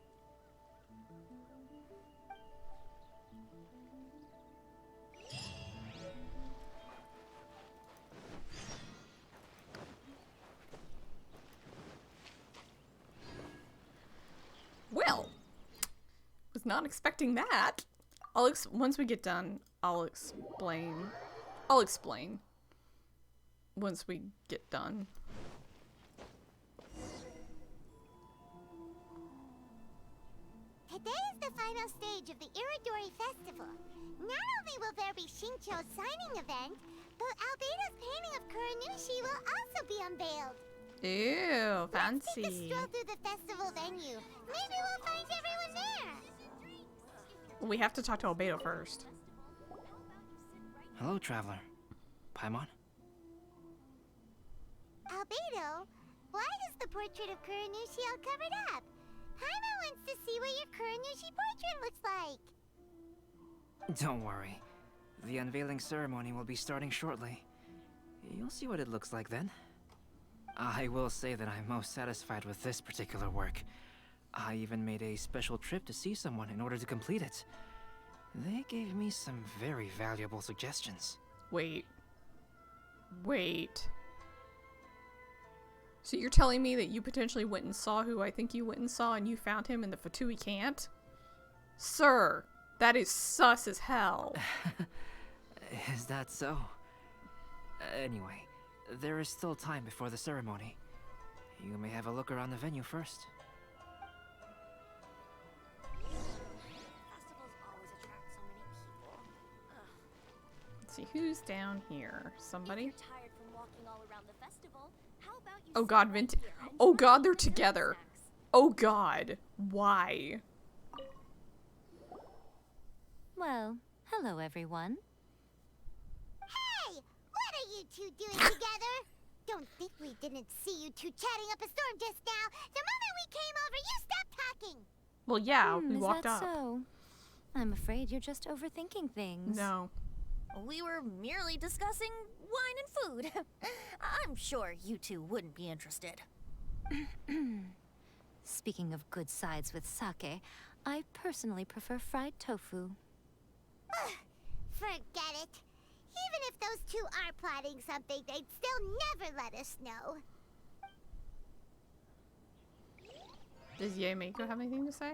Well, was not expecting that. Once we get done, I'll explain. I'll explain once we get done. Today is the final stage of the Irodori Festival. Not only will there be Shincho's signing event, but Albedo's painting of Kuranushi will also be unveiled. Ew, fancy. Let's take a stroll through the festival venue. Maybe we'll find everyone there. We have to talk to Albedo first. Hello, traveler. Paimon? Albedo, why is the portrait of Kuranushi all covered up? Paimon wants to see what your Kuranushi portrait looks like. Don't worry. The unveiling ceremony will be starting shortly. You'll see what it looks like then. I will say that I'm most satisfied with this particular work. I even made a special trip to see someone in order to complete it. They gave me some very valuable suggestions. Wait. So you're telling me that you potentially went and saw who I think you went and saw and you found him in the Fatui Can't? Sir, that is sus as hell. Is that so? Anyway, there is still time before the ceremony. You may have a look around the venue first. Let's see, who's down here? Somebody? If you're tired from walking all around the festival, how about you Oh god, oh god, they're together. Oh god, why? Well, hello everyone. Hey! What are you two doing together? Don't think we didn't see you two chatting up a storm just now. The moment we came over, you stopped talking. Well, yeah, we is walked that up. So? I'm afraid you're just overthinking things. No. We were merely discussing wine and food. I'm sure you two wouldn't be interested. Speaking of good sides with sake, I personally prefer fried tofu. Forget it. Even if those two are plotting something, they'd still never let us know. Does Yaemiko have anything to say?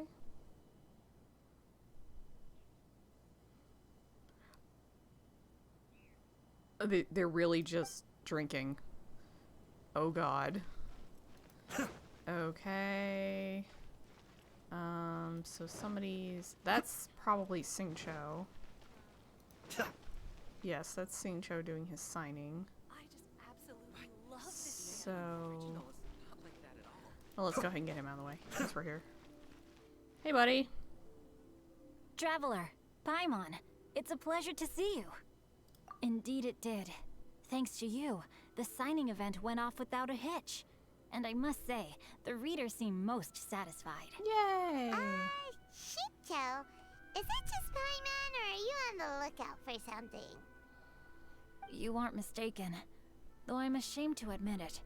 They're really just drinking. Oh god. Okay. So somebody's... That's probably Singcho. Yes, that's Singcho doing his signing. I just absolutely love this. So... Well, let's go ahead and get him out of the way, since we're here. Hey, buddy. Traveler, Paimon, it's a pleasure to see you. Indeed it did. Thanks to you, the signing event went off without a hitch. And I must say, the readers seem most satisfied. Yay! Shincho, is that just Paimon, or are you on the lookout for something? You aren't mistaken, though I'm ashamed to admit it.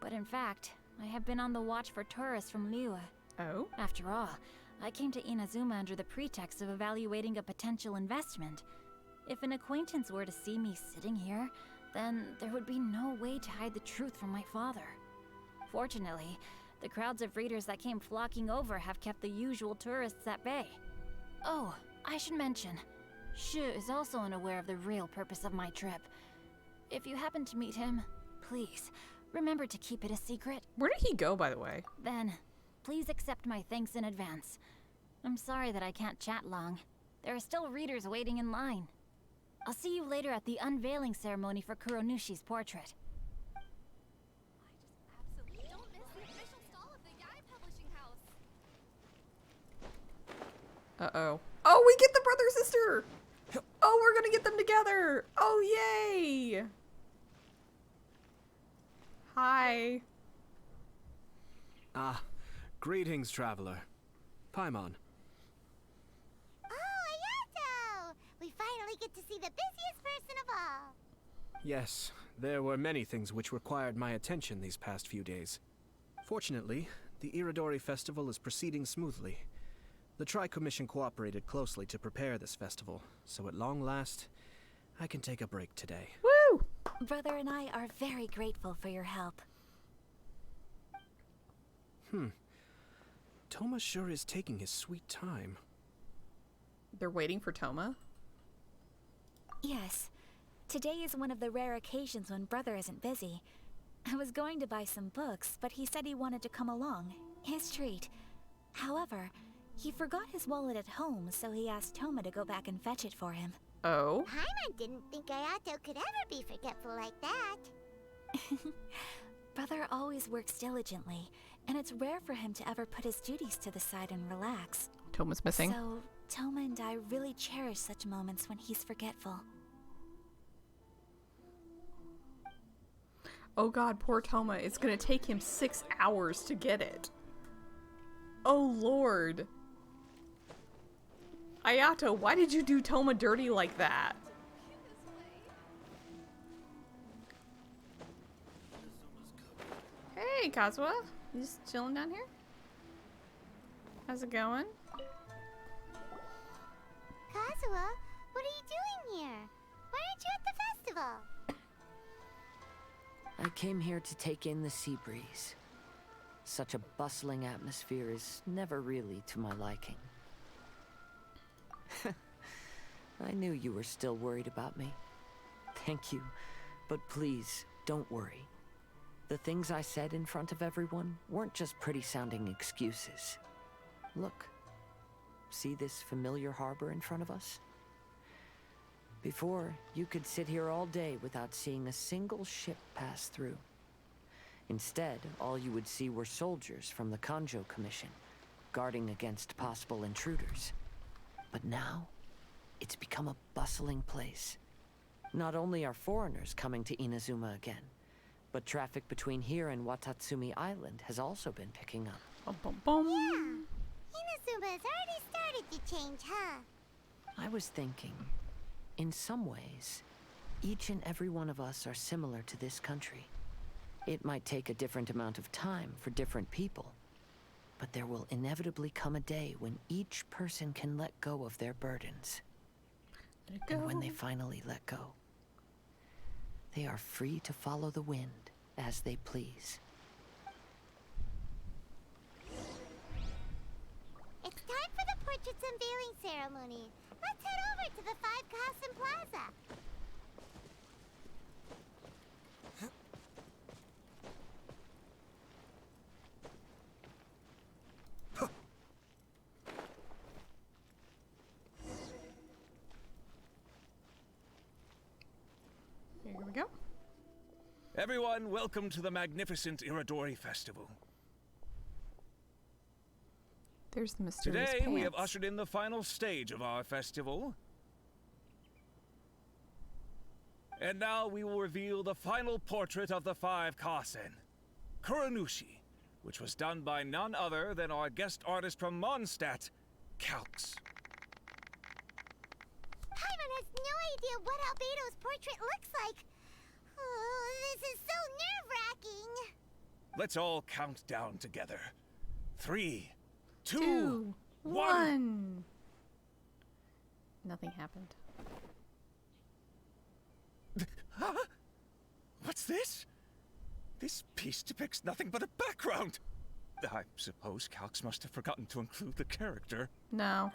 But in fact, I have been on the watch for tourists from Liyue. Oh? After all, I came to Inazuma under the pretext of evaluating a potential investment. If an acquaintance were to see me sitting here, then there would be no way to hide the truth from my father. Fortunately, the crowds of readers that came flocking over have kept the usual tourists at bay. Oh, I should mention, Shu is also unaware of the real purpose of my trip. If you happen to meet him, please, remember to keep it a secret. Where did he go, by the way? Then, please accept my thanks in advance. I'm sorry that I can't chat long. There are still readers waiting in line. I'll see you later at the unveiling ceremony for Kuronushi's portrait. Absolutely don't miss the official stall of the Yai Publishing House. Uh-oh. Oh, we get the brother-sister! Oh, we're gonna get them together! Oh, yay! Hi. Ah, greetings, traveler. Paimon. Oh, Ayato! We finally get to see the busiest person of all. Yes, there were many things which required my attention these past few days. Fortunately, the Irodori festival is proceeding smoothly. The Tri-Commission cooperated closely to prepare this festival, so at long last, I can take a break today. Woo! Brother and I are very grateful for your help. Toma sure is taking his sweet time. They're waiting for Toma? Yes. Today is one of the rare occasions when Brother isn't busy. I was going to buy some books, but he said he wanted to come along. His treat. However, he forgot his wallet at home, so he asked Toma to go back and fetch it for him. Oh? Paimon didn't think Ayato could ever be forgetful like that. Brother always works diligently, and it's rare for him to ever put his duties to the side and relax. Toma's missing. So, Toma and I really cherish such moments when he's forgetful. Oh god, poor Toma. It's gonna take him 6 hours to get it. Oh lord. Ayato, why did you do Toma dirty like that? Hey, Kazuha. You just chilling down here? How's it going? Kazuha, what are you doing here? Why aren't you at the festival? I came here to take in the sea breeze. Such a bustling atmosphere is never really to my liking. I knew you were still worried about me. Thank you, but please, don't worry. The things I said in front of everyone weren't just pretty-sounding excuses. Look, see this familiar harbor in front of us? Before, you could sit here all day without seeing a single ship pass through. Instead, all you would see were soldiers from the Kanjo Commission, guarding against possible intruders. But now, it's become a bustling place. Not only are foreigners coming to Inazuma again, but traffic between here and Watatsumi Island has also been picking up. Bum, bum, bum. Yeah, Inazuma has already started to change, huh? I was thinking, in some ways, each and every one of us are similar to this country. It might take a different amount of time for different people, but there will inevitably come a day when each person can let go of their burdens. Let it go. And when they finally let go, they are free to follow the wind as they please. It's time for the portrait's unveiling ceremony. Let's head over to the Five Castle Plaza. Here we go. Everyone, welcome to the magnificent Irodori Festival. There's the mysterious Today, we have pants. ushered in the final stage of our festival. And now we will reveal the final portrait of the Five Kasen, Kuranushi, which was done by none other than our guest artist from Mondstadt, Calx. Paimon has no idea what Albedo's portrait looks like. Oh, this is so nerve-wracking. Let's all count down together. 3, 2, 2, 1. 1. Nothing happened. Huh? What's this? This piece depicts nothing but a background. I suppose Calx must have forgotten to include the character. No.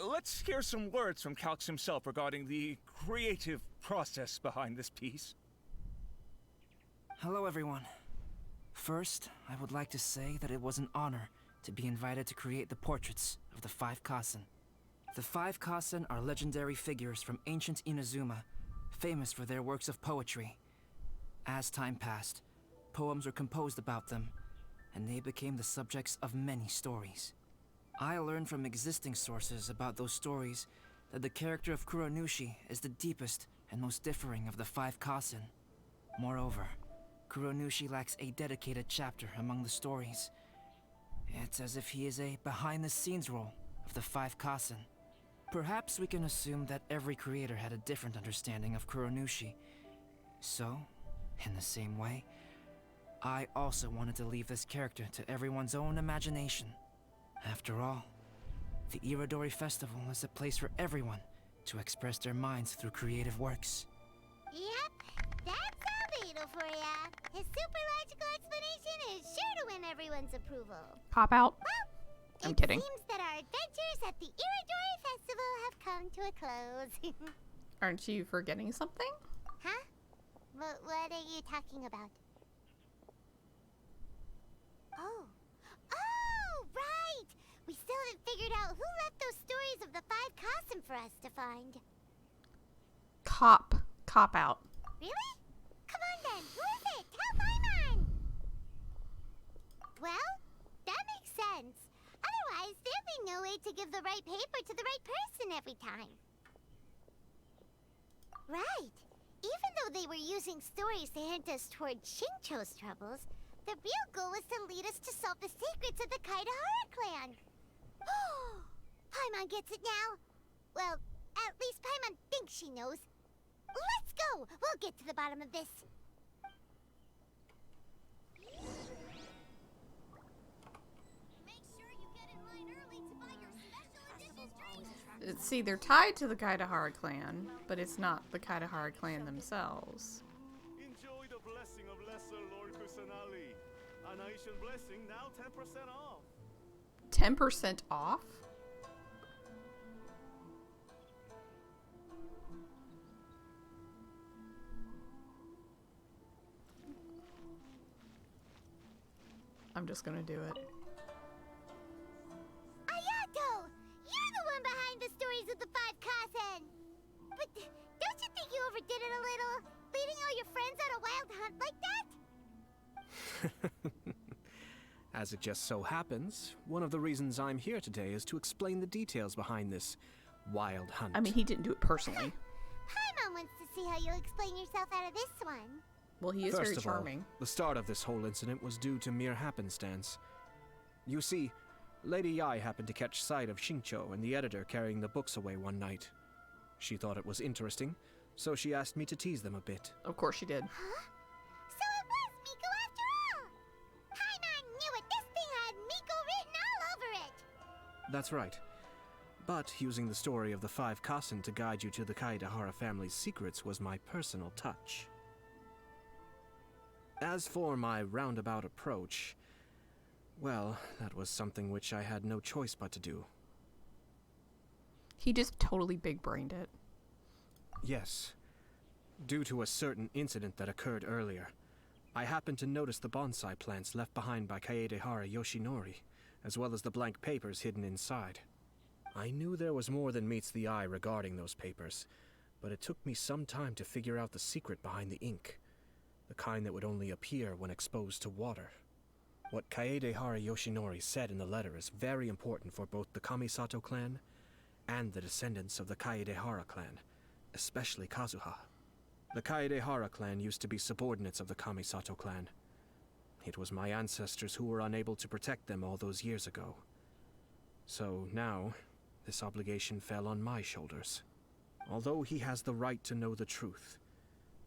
Let's hear some words from Calx himself regarding the creative process behind this piece. Hello, everyone. First, I would like to say that it was an honor to be invited to create the portraits of the Five Kasen. The Five Kasen are legendary figures from ancient Inazuma, famous for their works of poetry. As time passed, poems were composed about them, and they became the subjects of many stories. I learned from existing sources about those stories that the character of Kuronushi is the deepest and most differing of the 5 Kasen. Moreover, Kuronushi lacks a dedicated chapter among the stories. It's as if he is a behind-the-scenes role of the 5 Kasen. Perhaps we can assume that every creator had a different understanding of Kuronushi. So, in the same way, I also wanted to leave this character to everyone's own imagination. After all, the Irodori Festival is a place for everyone to express their minds through creative works. Yep, that's Albedo for ya. His super logical explanation is sure to win everyone's approval. Cop out. Well, I'm kidding. It seems that our adventures at the Irodori Festival have come to a close. Aren't you forgetting something? Huh? What are you talking about? Oh, right! We still haven't figured out who left those stories of the 5 Kasen for us to find. Cop out. Really? Come on then, who is it? Tell Paimon! Well, that makes sense. Otherwise, there'd be no way to give the right paper to the right person every time. Right. Even though they were using stories to hint us toward Shincho's troubles, the real goal was to lead us to solve the secrets of the Kaidahara clan. Paimon gets it now. Well, at least Paimon thinks she knows. Let's go! We'll get to the bottom of this. Make sure you get in line early to buy your special edition drinks. See, they're tied to the Kaidahara clan, but it's not the Kaidahara clan themselves. Enjoy the blessing of Lesser Lord Kusanali. An Aishan blessing now 10% off. 10% off? I'm just gonna do it. Ayato! You're the one behind the stories of the 5 Kasen! But don't you think you overdid it a little? Leading all your friends on a wild hunt like that? As it just so happens, one of the reasons I'm here today is to explain the details behind this wild hunt. I mean, he didn't do it personally. Paimon wants to see how you'll explain yourself out of this one. Well, he is very charming. All, the start of this whole incident was due to mere happenstance. You see, Lady Yai happened to catch sight of Shincho and the editor carrying the books away one night. She thought it was interesting, so she asked me to tease them a bit. Of course she did. Huh? So it was Miko after all! Paimon knew it! This thing had Miko written all over it! That's right. But using the story of the 5 Kasen to guide you to the Kaidahara family's secrets was my personal touch. As for my roundabout approach, well, that was something which I had no choice but to do. He just totally big-brained it. Yes. Due to a certain incident that occurred earlier, I happened to notice the bonsai plants left behind by Kaedehara Yoshinori, as well as the blank papers hidden inside. I knew there was more than meets the eye regarding those papers, but it took me some time to figure out the secret behind the ink. The kind that would only appear when exposed to water. What Kaedehara Yoshinori said in the letter is very important for both the Kamisato clan and the descendants of the Kaedehara clan, especially Kazuha. The Kaedehara clan used to be subordinates of the Kamisato clan. It was my ancestors who were unable to protect them all those years ago. So now, this obligation fell on my shoulders. Although he has the right to know the truth,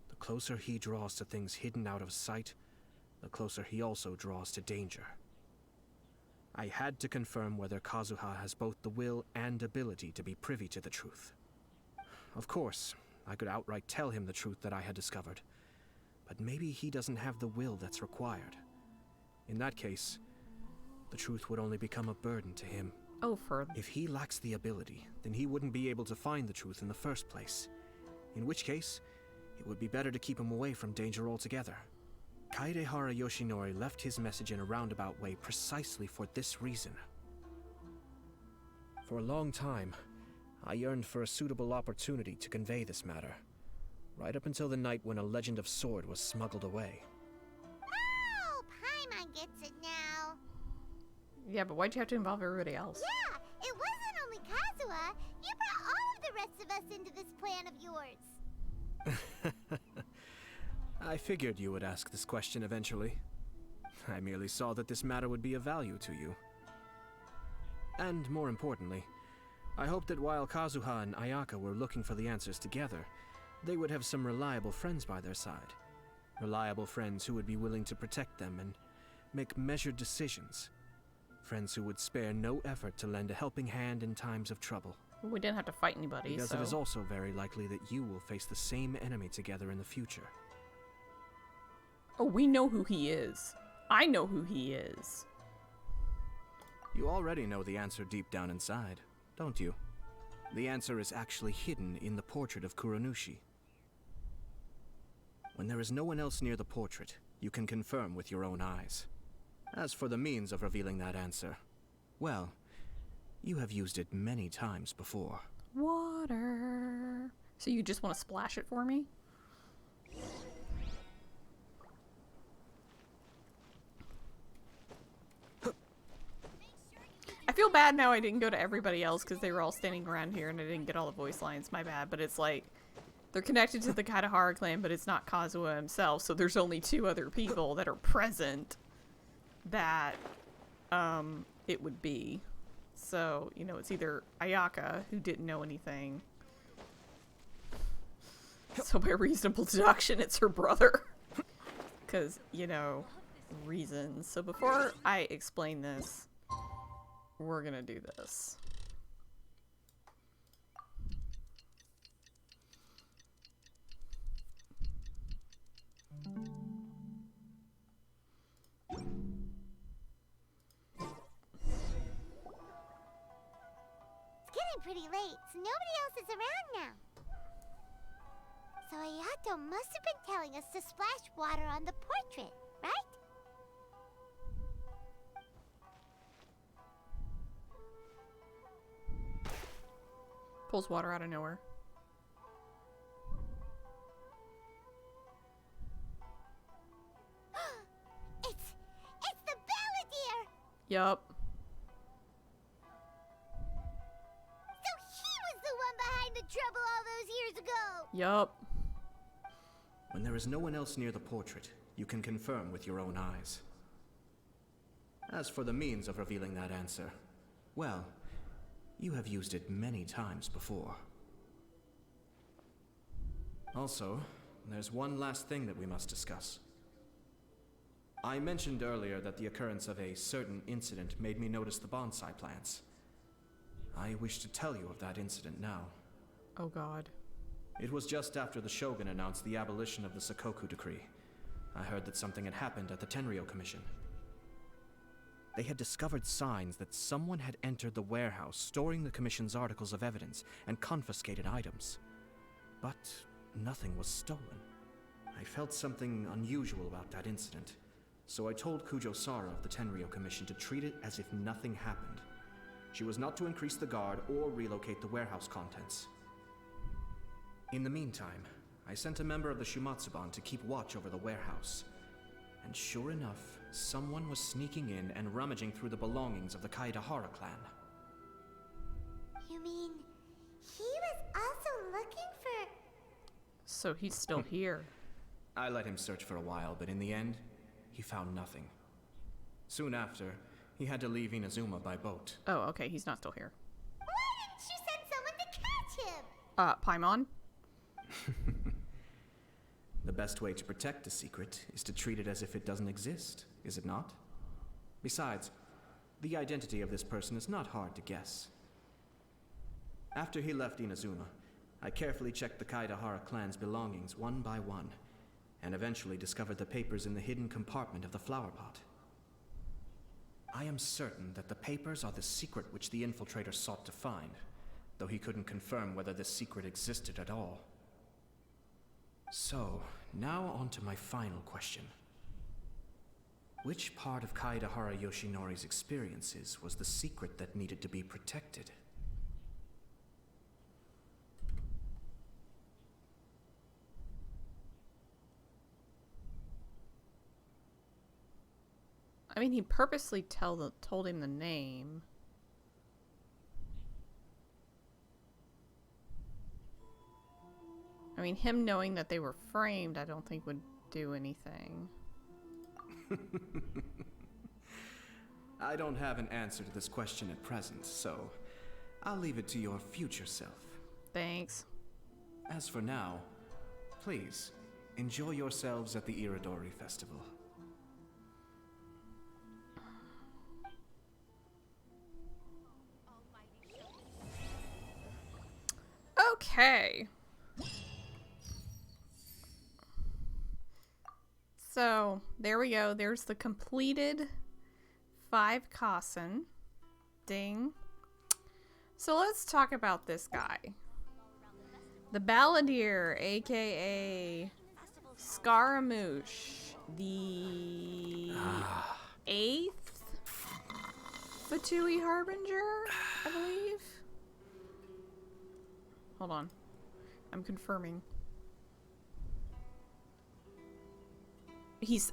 the closer he draws to things hidden out of sight, the closer he also draws to danger. I had to confirm whether Kazuha has both the will and ability to be privy to the truth. Of course, I could outright tell him the truth that I had discovered, but maybe he doesn't have the will that's required. In that case, the truth would only become a burden to him. If he lacks the ability, then he wouldn't be able to find the truth in the first place. In which case, it would be better to keep him away from danger altogether. Kaedehara Yoshinori left his message in a roundabout way precisely for this reason. For a long time, I yearned for a suitable opportunity to convey this matter, right up until the night when a legend of sword was smuggled away. Oh, Paimon gets it now. Yeah, but why'd you have to involve everybody else? Yeah, it wasn't only Kazuha. You brought all of the the rest of us into this plan of yours? I figured you would ask this question eventually. I merely saw that this matter would be of value to you. And more importantly, I hoped that while Kazuha and Ayaka were looking for the answers together, they would have some reliable friends by their side. Reliable friends who would be willing to protect them and make measured decisions. Friends who would spare no effort to lend a helping hand in times of trouble. We didn't have to fight anybody, Because so... it is also very likely that you will face the same enemy together in the future. Oh, we know who he is. I know who he is. You already know the answer deep down inside, don't you? The answer is actually hidden in the portrait of Kuronushi. When there is no one else near the portrait, you can confirm with your own eyes. As for the means of revealing that answer, well, you have used it many times before. Water. So you just want to splash it for me? I feel bad now I didn't go to everybody else because they were all standing around here and I didn't get all the voice lines. My bad, but it's like they're connected to the Kaidahara clan, but it's not Kazuha himself, so there's only 2 other people that are present that it would be. So, you know, it's either Ayaka, who didn't know anything. So by reasonable deduction, it's her brother. Because, you know, reasons. So before I explain this, we're gonna do this. It's getting pretty late, so nobody else is around now. So Ayato must have been telling us to splash water on the portrait, right? Pulls water out of nowhere. It's the Balladeer! Yup. So he was the one behind the trouble all those years ago! Yup. When there is no one else near the portrait, you can confirm with your own eyes. As for the means of revealing that answer, well, you have used it many times before. Also, there's one last thing that we must discuss. I mentioned earlier that the occurrence of a certain incident made me notice the bonsai plants. I wish to tell you of that incident now. Oh god. It was just after the Shogun announced the abolition of the Sakoku Decree. I heard that something had happened at the Tenryou Commission. They had discovered signs that someone had entered the warehouse storing the Commission's articles of evidence and confiscated items. But nothing was stolen. I felt something unusual about that incident, so I told Kujo-Sara of the Tenryou Commission to treat it as if nothing happened. She was not to increase the guard or relocate the warehouse contents. In the meantime, I sent a member of the Shumatsuban to keep watch over the warehouse. And sure enough, someone was sneaking in and rummaging through the belongings of the Kaidahara clan. You mean he was also looking for... So he's still here. I let him search for a while, but in the end, he found nothing. Soon after, he had to leave Inazuma by boat. Oh, okay, he's not still here. Why didn't you send someone to catch him? Paimon? The best way to protect a secret is to treat it as if it doesn't exist, is it not? Besides, the identity of this person is not hard to guess. After he left Inazuma, I carefully checked the Kaidahara clan's belongings one by one, and eventually discovered the papers in the hidden compartment of the flower pot. I am certain that the papers are the secret which the infiltrator sought to find, though he couldn't confirm whether this secret existed at all. So, now on to my final question. Which part of Kaidahara Yoshinori's experiences was the secret that needed to be protected? I mean, he purposely told him the name. I mean, him knowing that they were framed, I don't think would do anything. I don't have an answer to this question at present, so I'll leave it to your future self. Thanks. As for now, please, enjoy yourselves at the Irodori Festival. Okay. So, there we go. There's the completed 5 Kasen. Ding. So let's talk about this guy. The Balladeer, aka Scaramouche, the 8th Fatui Harbinger, I believe. Hold on. I'm confirming.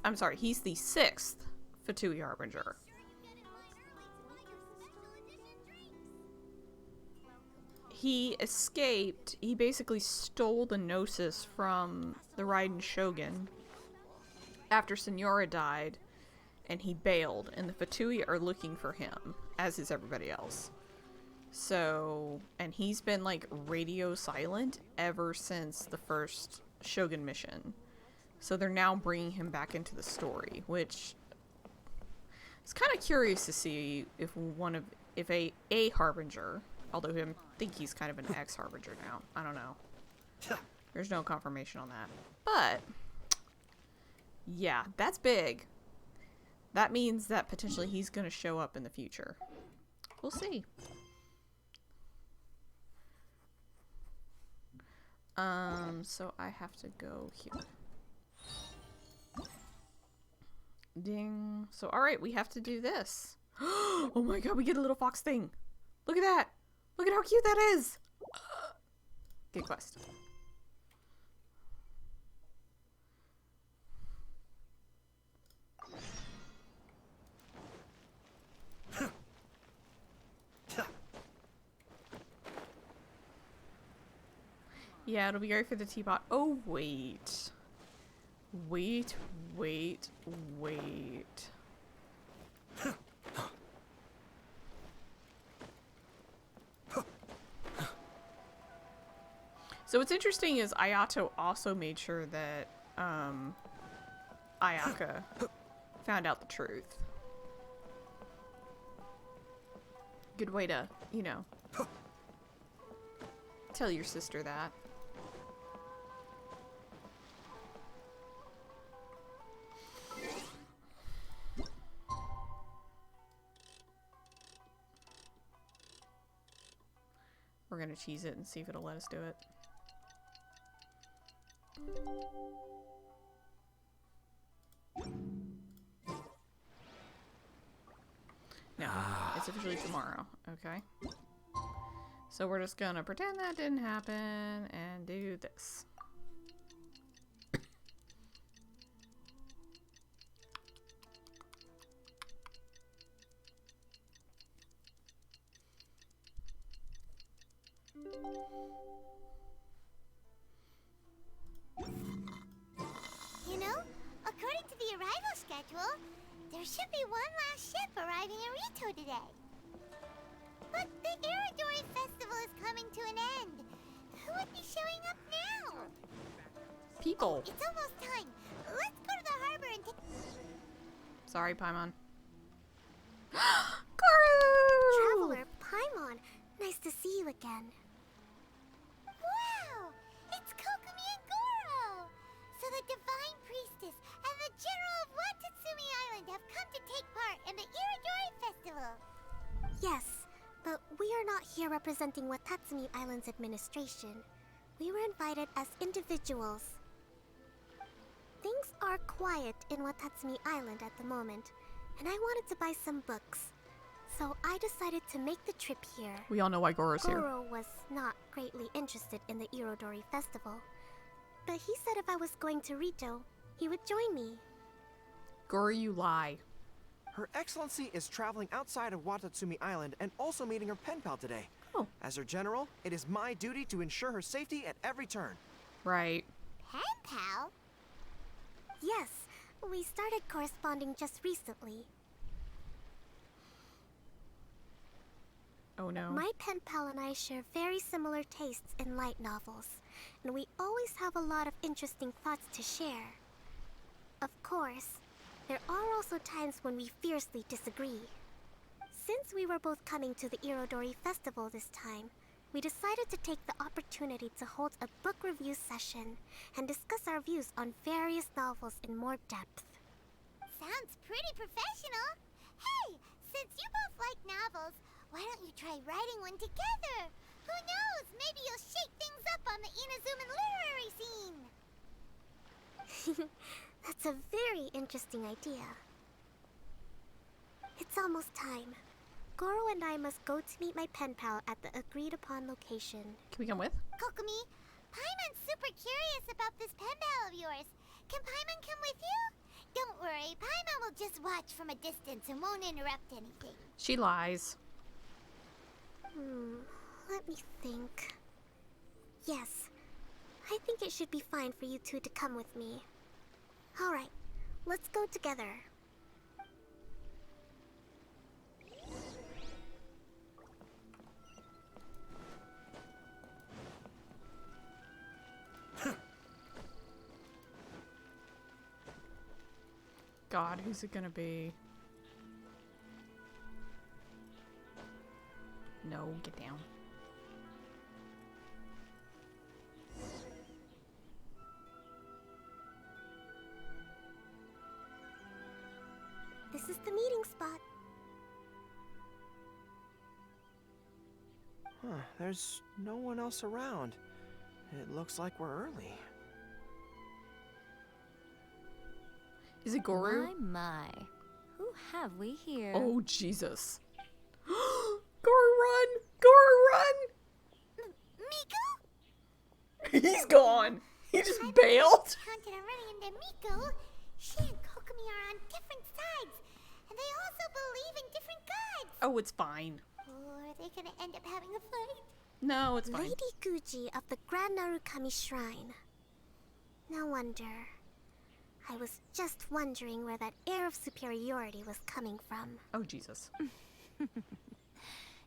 I'm sorry, he's the 6th Fatui Harbinger. He escaped. He basically stole the Gnosis from the Raiden Shogun after Senora died, and he bailed, and the Fatui are looking for him, as is everybody else. So, and he's been like radio silent ever since the first Shogun mission. So they're now bringing him back into the story, which is kind of curious to see if a Harbinger, although I think he's kind of an ex-Harbinger now. I don't know. There's no confirmation on that. But, yeah, that's big. That means that potentially he's going to show up in the future. We'll see. So I have to go here. Ding. So, alright, we have to do this. Oh my god, we get a little fox thing. Look at that. Look at how cute that is. Get quest. Yeah, it'll be great for the teapot. Oh, wait. Wait. So what's interesting is Ayato also made sure that Ayaka found out the truth. Good way to, you know, tell your sister that. We're gonna cheese it and see if it'll let us do it. No, it's officially tomorrow. Okay. So we're just gonna pretend that didn't happen and do this. You know, according to the arrival schedule, there should be one last ship arriving in Rito today. But the Irodori Festival is coming to an end. Who would be showing up now? People. It's almost time. Let's go to the harbor and take... Sorry, Paimon. Traveler Paimon, nice to see you again. Wow! It's Kokumi and Goro! So the Divine Priestess and the General of Watatsumi Island have come to take part in the Irodori Festival. Yes, but we are not here representing Watatsumi Island's administration. We were invited as individuals. Things are quiet in Watatsumi Island at the moment, and I wanted to buy some books. So I decided to make the trip here. We all know why Goro's here. Goro was not greatly interested in the Irodori Festival, but he said if I was going to Rito, he would join me. Goro, you lie. Her Excellency is traveling outside of Watatsumi Island and also meeting her pen pal today. Oh. As her general, it is my duty to ensure her safety at every turn. Right. Pen pal? Yes, we started corresponding just recently. Oh no. My pen pal and I share very similar tastes in light novels, and we always have a lot of interesting thoughts to share. Of course, there are also times when we fiercely disagree. Since we were both coming to the Irodori festival this time, we decided to take the opportunity to hold a book review session and discuss our views on various novels in more depth. Sounds pretty professional. Hey, since you both like novels, why don't you try writing one together? Who knows? Maybe you'll shake things up on the Inazuman literary scene. That's a very interesting idea. It's almost time. Goro and I must go to meet my pen pal at the agreed-upon location. Can we come with? Kokomi, Paimon's super curious about this pen pal of yours. Can Paimon come with you? Don't worry, Paimon will just watch from a distance and won't interrupt anything. She lies. Let me think. Yes, I think it should be fine for you two to come with me. Alright, let's go together. God, who's it gonna be? No, get down. This is the meeting spot. There's no one else around. It looks like we're early. Is it Goru? My. Who have we here? Oh, Jesus. Goru, run! Goru, run! Miku? He's gone. He just bailed. Counted on running into Miku. She and Kokomi are on different sides, and they also believe in different gods. Oh, it's fine. Or are they gonna end up having a fight? No, it's fine. Lady Guji of the Grand Narukami Shrine. No wonder. I was just wondering where that air of superiority was coming from. Oh, Jesus.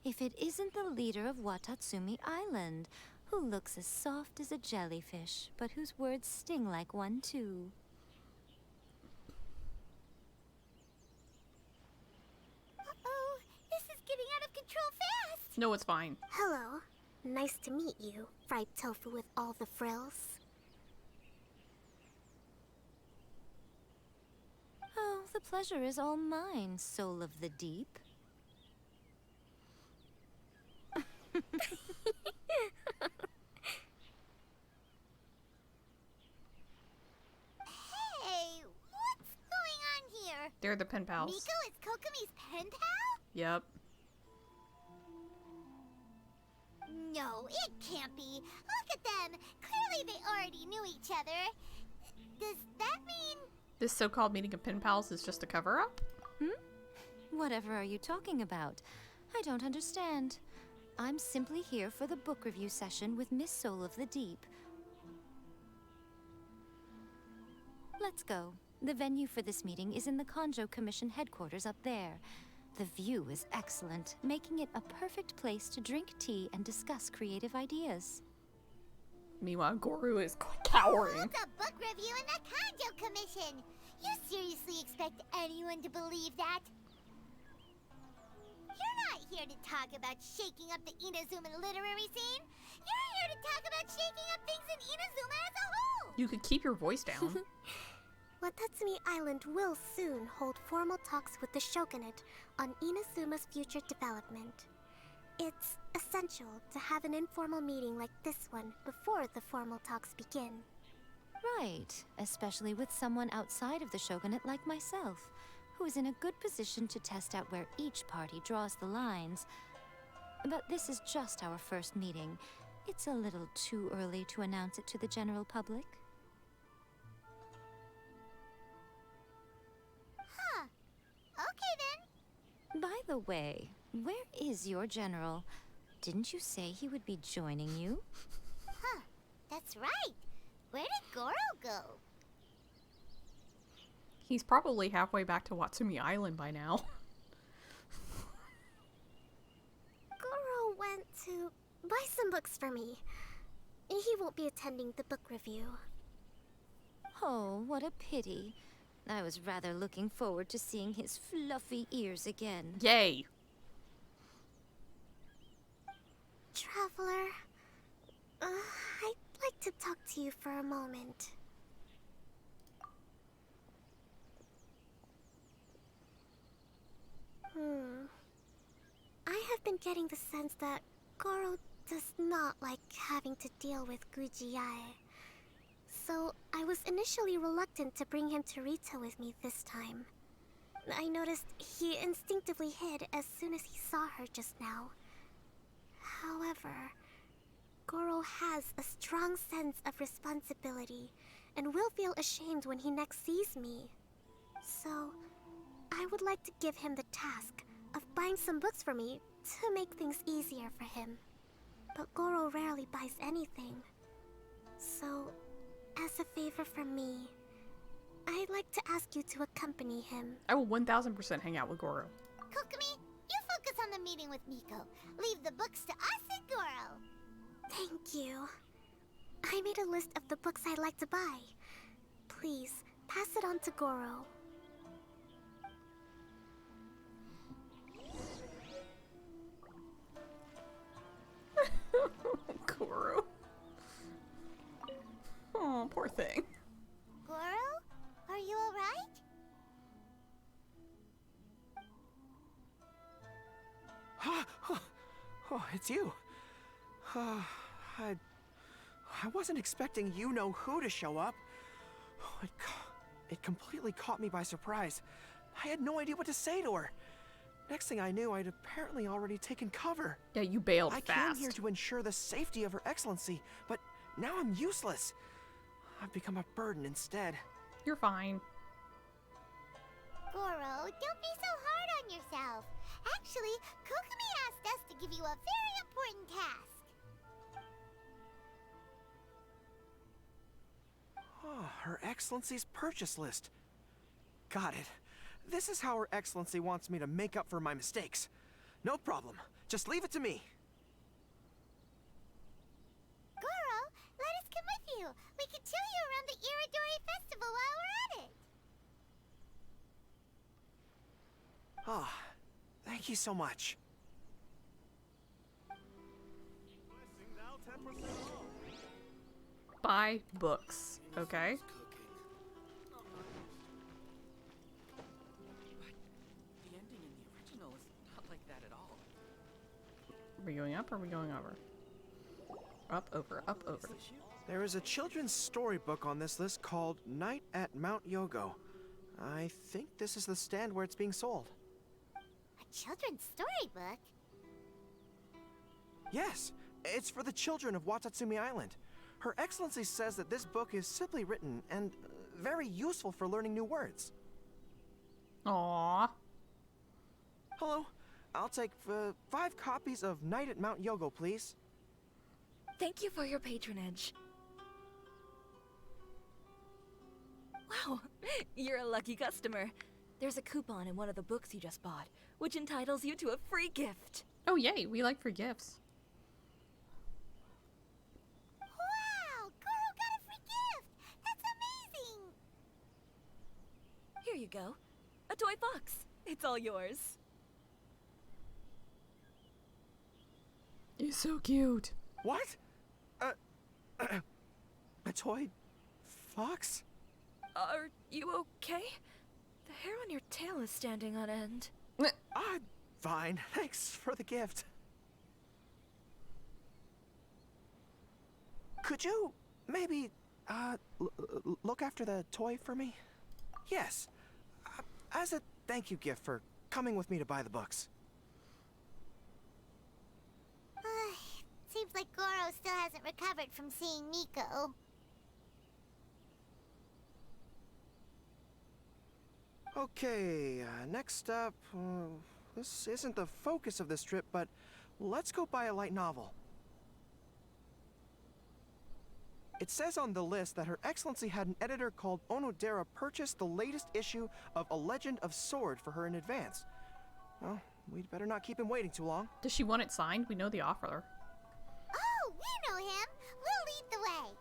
If it isn't the leader of Watatsumi Island, who looks as soft as a jellyfish, but whose words sting like one too. Uh-oh, this is getting out of control fast. No, it's fine. Hello. Nice to meet you, fried tofu with all the frills. Oh, the pleasure is all mine, soul of the deep. Hey, what's going on here? They're the pen pals. Miko is Kokomi's pen pal? Yep. No, it can't be. Look at them. Clearly they already knew each other. Does that mean... This so-called meeting of pen pals is just a cover-up? Whatever are you talking about? I don't understand. I'm simply here for the book review session with Miss Soul of the Deep. Let's go. The venue for this meeting is in the Konjo Commission headquarters up there. The view is excellent, making it a perfect place to drink tea and discuss creative ideas. Meanwhile, Goru is cowering. Hold a book review in the Konjo Commission. You seriously expect anyone to believe that? You're not here to talk about shaking up the Inazuman literary scene. You're here to talk about shaking up things in Inazuma as a whole. You could keep your voice down. Watatsumi Island will soon hold formal talks with the Shogunate on Inazuma's future development. It's essential to have an informal meeting like this one before the formal talks begin. Right, especially with someone outside of the Shogunate like myself, who is in a good position to test out where each party draws the lines. But this is just our first meeting. It's a little too early to announce it to the general public. Huh. Okay then. By the way, where is your general? Didn't you say he would be joining you? Huh. That's right. Where did Goro go? He's probably halfway back to Watsumi Island by now. Goro went to buy some books for me. He won't be attending the book review. Oh, what a pity. I was rather looking forward to seeing his fluffy ears again. Yay! Traveler, I'd like to talk to you for a moment. I have been getting the sense that Goro does not like having to deal with Gujiae. So I was initially reluctant to bring him to Rito with me this time. I noticed he instinctively hid as soon as he saw her just now. However, Goro has a strong sense of responsibility and will feel ashamed when he next sees me. So, I would like to give him the task of buying some books for me to make things easier for him. But Goro rarely buys anything. So, as a favor from me, I'd like to ask you to accompany him. I will 1000% hang out with Goro. Kokumi, you focus on the meeting with Miko. Leave the books to us and Goro. Thank you. I made a list of the books I'd like to buy. Please, pass it on to Goro. Goro. Oh, poor thing. Goro? Are you alright? Oh, it's you. I wasn't expecting you-know-who to show up. Oh, it completely caught me by surprise. I had no idea what to say to her. Next thing I knew, I'd apparently already taken cover. Yeah, you bailed I fast. came here to ensure the safety of Her Excellency, but now I'm useless. I've become a burden instead. You're fine. Goro, don't be so hard on yourself. Actually, Kokumi asked us to give you a very important task. Oh, Her Excellency's purchase list. Got it. This is how Her Excellency wants me to make up for my mistakes. No problem. Just leave it to me. Goro, let us come with you. We can show you around the Irodori festival while we're at it. Ah, thank you so much. Buy books, okay? The ending in the original is not like that at all. Are we going up or are we going over? Up, over, up, over. There is a children's storybook on this list called Night at Mount Yogo. I think this is the stand where it's being sold. A children's storybook? Yes, it's for the children of Watatsumi Island. Her Excellency says that this book is simply written and very useful for learning new words. Aww. Hello, I'll take 5 copies of Night at Mount Yogo, please. Thank you for your patronage. Wow, you're a lucky customer. There's a coupon in one of the books you just bought, which entitles you to a free gift. Oh yay, we like free gifts. Wow, Goro got a free gift! That's amazing! Here you go. A toy fox. It's all yours. He's so cute. What? A toy fox? Are you okay? The hair on your tail is standing on end. I'm fine. Thanks for the gift. Could you maybe look after the toy for me? Yes. As a thank you gift for coming with me to buy the books. Seems like Goro still hasn't recovered from seeing Miko. Okay, next up, this isn't the focus of this trip, but let's go buy a light novel. It says on the list that Her Excellency had an editor called Onodera purchase the latest issue of A Legend of Sword for her in advance. Well, we'd better not keep him waiting too long. Does she want it signed? We know the author. Oh, we know him. We'll lead the way.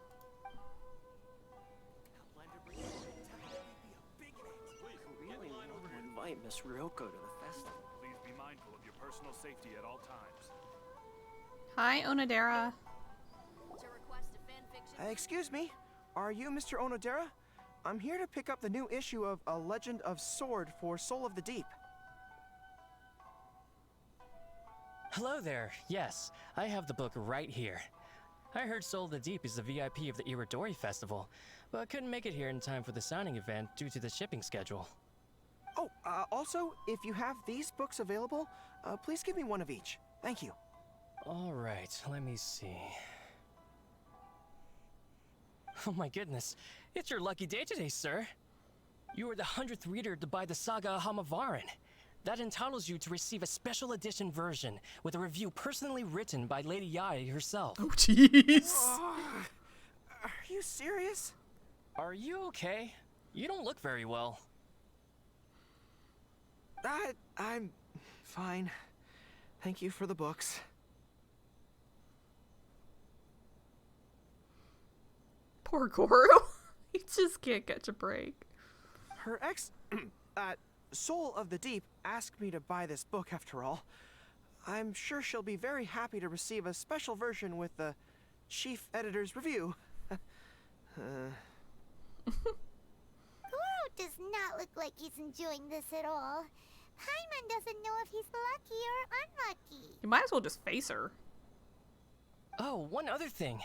Really want to invite Miss Ryoko to the festival. Please be mindful of your personal safety at all times. Hi, Onodera. Excuse me, are you Mr. Onodera? I'm here to pick up the new issue of A Legend of Sword for Soul of the Deep. Hello there. Yes, I have the book right here. I heard Soul of the Deep is the VIP of the Irodori Festival, but couldn't make it here in time for the signing event due to the shipping schedule. Oh, also, if you have these books available, please give me one of each. Thank you. All right, let me see. Oh my goodness, it's your lucky day today, sir. You are the 100th reader to buy the Saga Hamavarin. That entitles you to receive a special edition version with a review personally written by Lady Yae herself. Oh, jeez. Are you serious? Are you okay? You don't look very well. I'm fine. Thank you for the books. Poor Goro. He just can't catch a break. Her Soul of the Deep asked me to buy this book after all. I'm sure she'll be very happy to receive a special version with the chief editor's review. Goro does not look like he's enjoying this at all. Paimon doesn't know if he's lucky or unlucky. You might as well just face her. Oh, one other thing.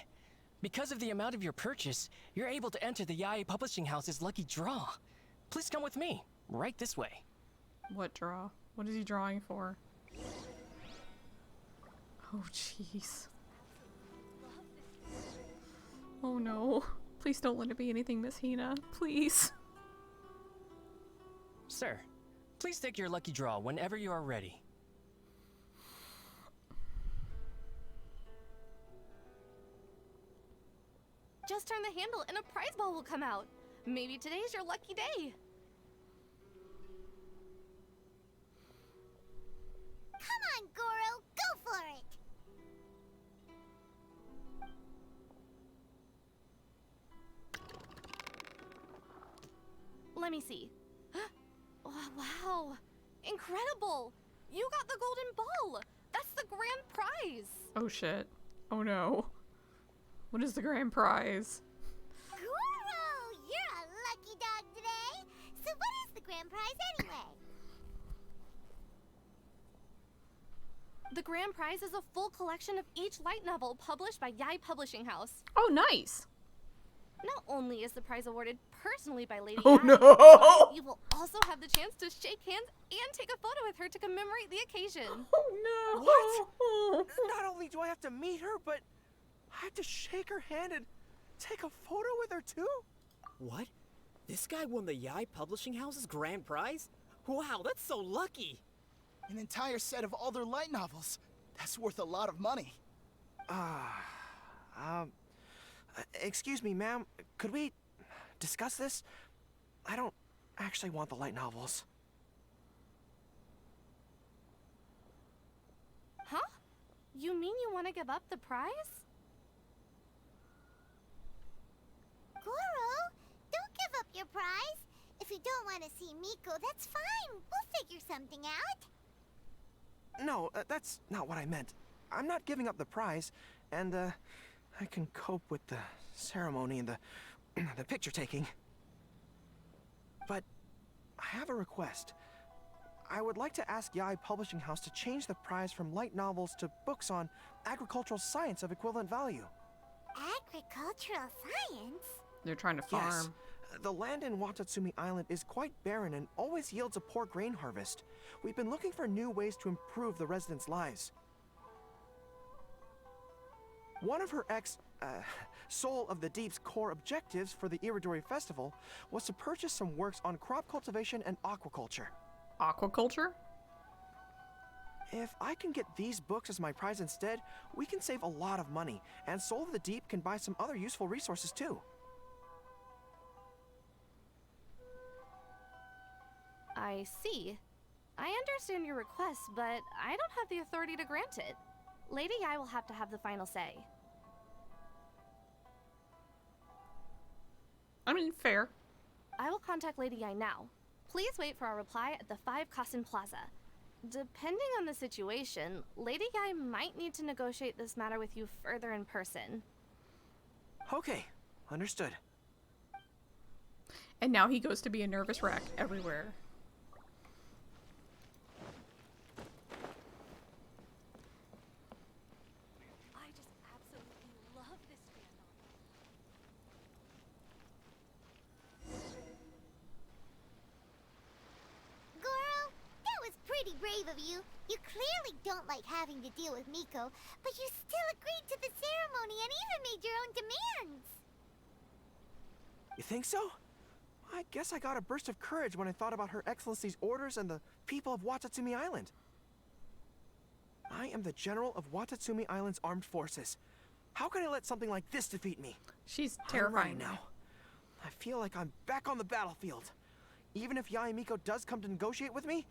Because of the amount of your purchase, you're able to enter the Yae Publishing House's lucky draw. Please come with me, right this way. What draw? What is he drawing for? Oh, jeez. Oh no. Please don't let it be anything, Miss Hina. Please. Sir, please take your lucky draw whenever you are ready. Just turn the handle and a prize ball will come out. Maybe today's your lucky day. Come on, Goro, go for it! Let me see. Oh, wow, incredible! You got the golden ball! That's the grand prize! Oh shit. Oh no. What is the grand prize? Goro, you're a lucky dog today! So what is the grand prize anyway? The grand prize is a full collection of each light novel published by Yae Publishing House. Oh, nice! Not only is the prize awarded personally by Lady Oh, Yae, no! but you will also have the chance to shake hands and take a photo with her to commemorate the occasion. Oh, no! What? Not only do I have to meet her, but I have to shake her hand and take a photo with her too? What? This guy won the Yae Publishing House's grand prize? Wow, that's so lucky! An entire set of all their light novels. That's worth a lot of money. Excuse me, ma'am. Could we discuss this? I don't actually want the light novels. Huh? You mean you want to give up the prize? Goro, don't give up your prize. If you don't want to see Miko, that's fine. We'll figure something out. No, that's not what I meant. I'm not giving up the prize, and I can cope with the ceremony and the picture taking. But I have a request. I would like to ask Yae Publishing House to change the prize from light novels to books on agricultural science of equivalent value. Agricultural science? They're trying to farm. Yes. The land in Watatsumi Island is quite barren and always yields a poor grain harvest. We've been looking for new ways to improve the residents' lives. One of her Soul of the Deep's core objectives for the Irodori Festival was to purchase some works on crop cultivation and aquaculture. Aquaculture? If I can get these books as my prize instead, we can save a lot of money, and Soul of the Deep can buy some other useful resources too. I see. I understand your request, but I don't have the authority to grant it. Lady Yai will have to have the final say. I mean, fair. I will contact Lady Yai now. Please wait for our reply at the 5 Kasen Plaza. Depending on the situation, Lady Yai might need to negotiate this matter with you further in person. Okay, understood. And now he goes to be a nervous wreck everywhere. I just absolutely love this fan novel. Goro, that was pretty brave of you. You clearly don't like having to deal with Miko, but you still agreed to the ceremony and even made your own demands. You think so? I guess I got a burst of courage when I thought about Her Excellency's orders and the people of Watatsumi Island. I am the General of Watatsumi Island's armed forces. How can I let something like this defeat me? She's I'm terrifying ready now. I feel like I'm back on the battlefield. Even if Yae Miko does come to negotiate with me,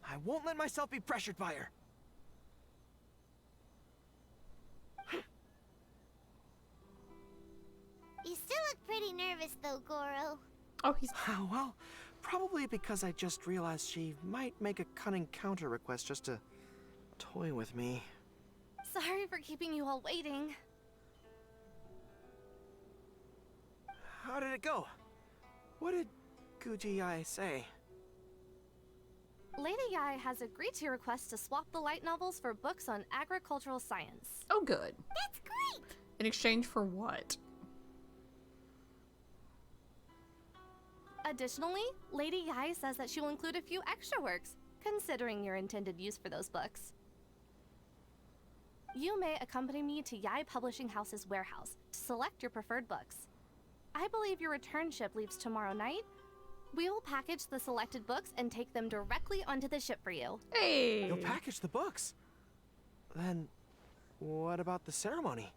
I won't let myself be pressured by her. You still look pretty nervous though, Goro. Oh, he's... Well, probably because I just realized she might make a cunning counter request just to toy with me. Sorry for keeping you all waiting. How did it go? What did Guji-ai say? Lady Yai has agreed to your request to swap the light novels for books on agricultural science. Oh, good. That's great! In exchange for what? Additionally, Lady Yai says that she will include a few extra works, considering your intended use for those books. You may accompany me to Yai Publishing House's warehouse to select your preferred books. I believe your return ship leaves tomorrow night. We will package the selected books and take them directly onto the ship for you. Hey! You'll package the books? Then, what about the ceremony?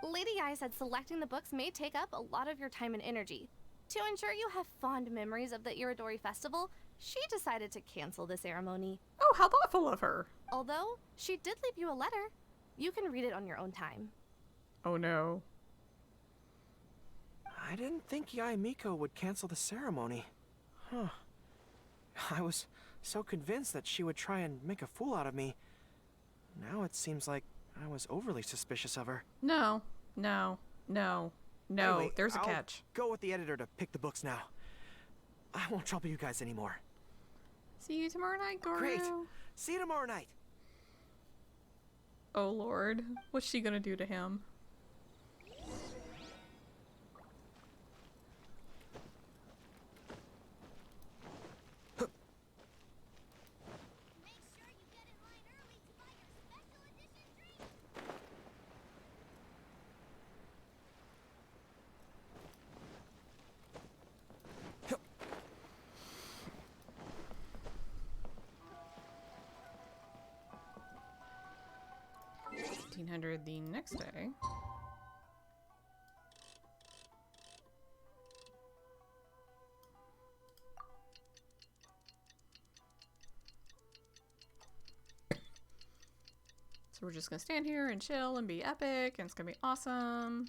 Lady Yai said selecting the books may take up a lot of your time and energy. To ensure you have fond memories of the Irodori festival, she decided to cancel the ceremony. Oh, how thoughtful of her. Although, she did leave you a letter. You can read it on your own time. Oh no. I didn't think Yae Miko would cancel the ceremony. Huh. I was so convinced that she would try and make a fool out of me. Now it seems like I was overly suspicious of her. No. No, anyway, there's a I'll catch. Go with the editor to pick the books now. I won't trouble you guys anymore. See you tomorrow night, Goro. Great. See you tomorrow night. Oh Lord, what's she gonna do to him? $1,500 the next day. So we're just gonna stand here and chill and be epic, and it's gonna be awesome.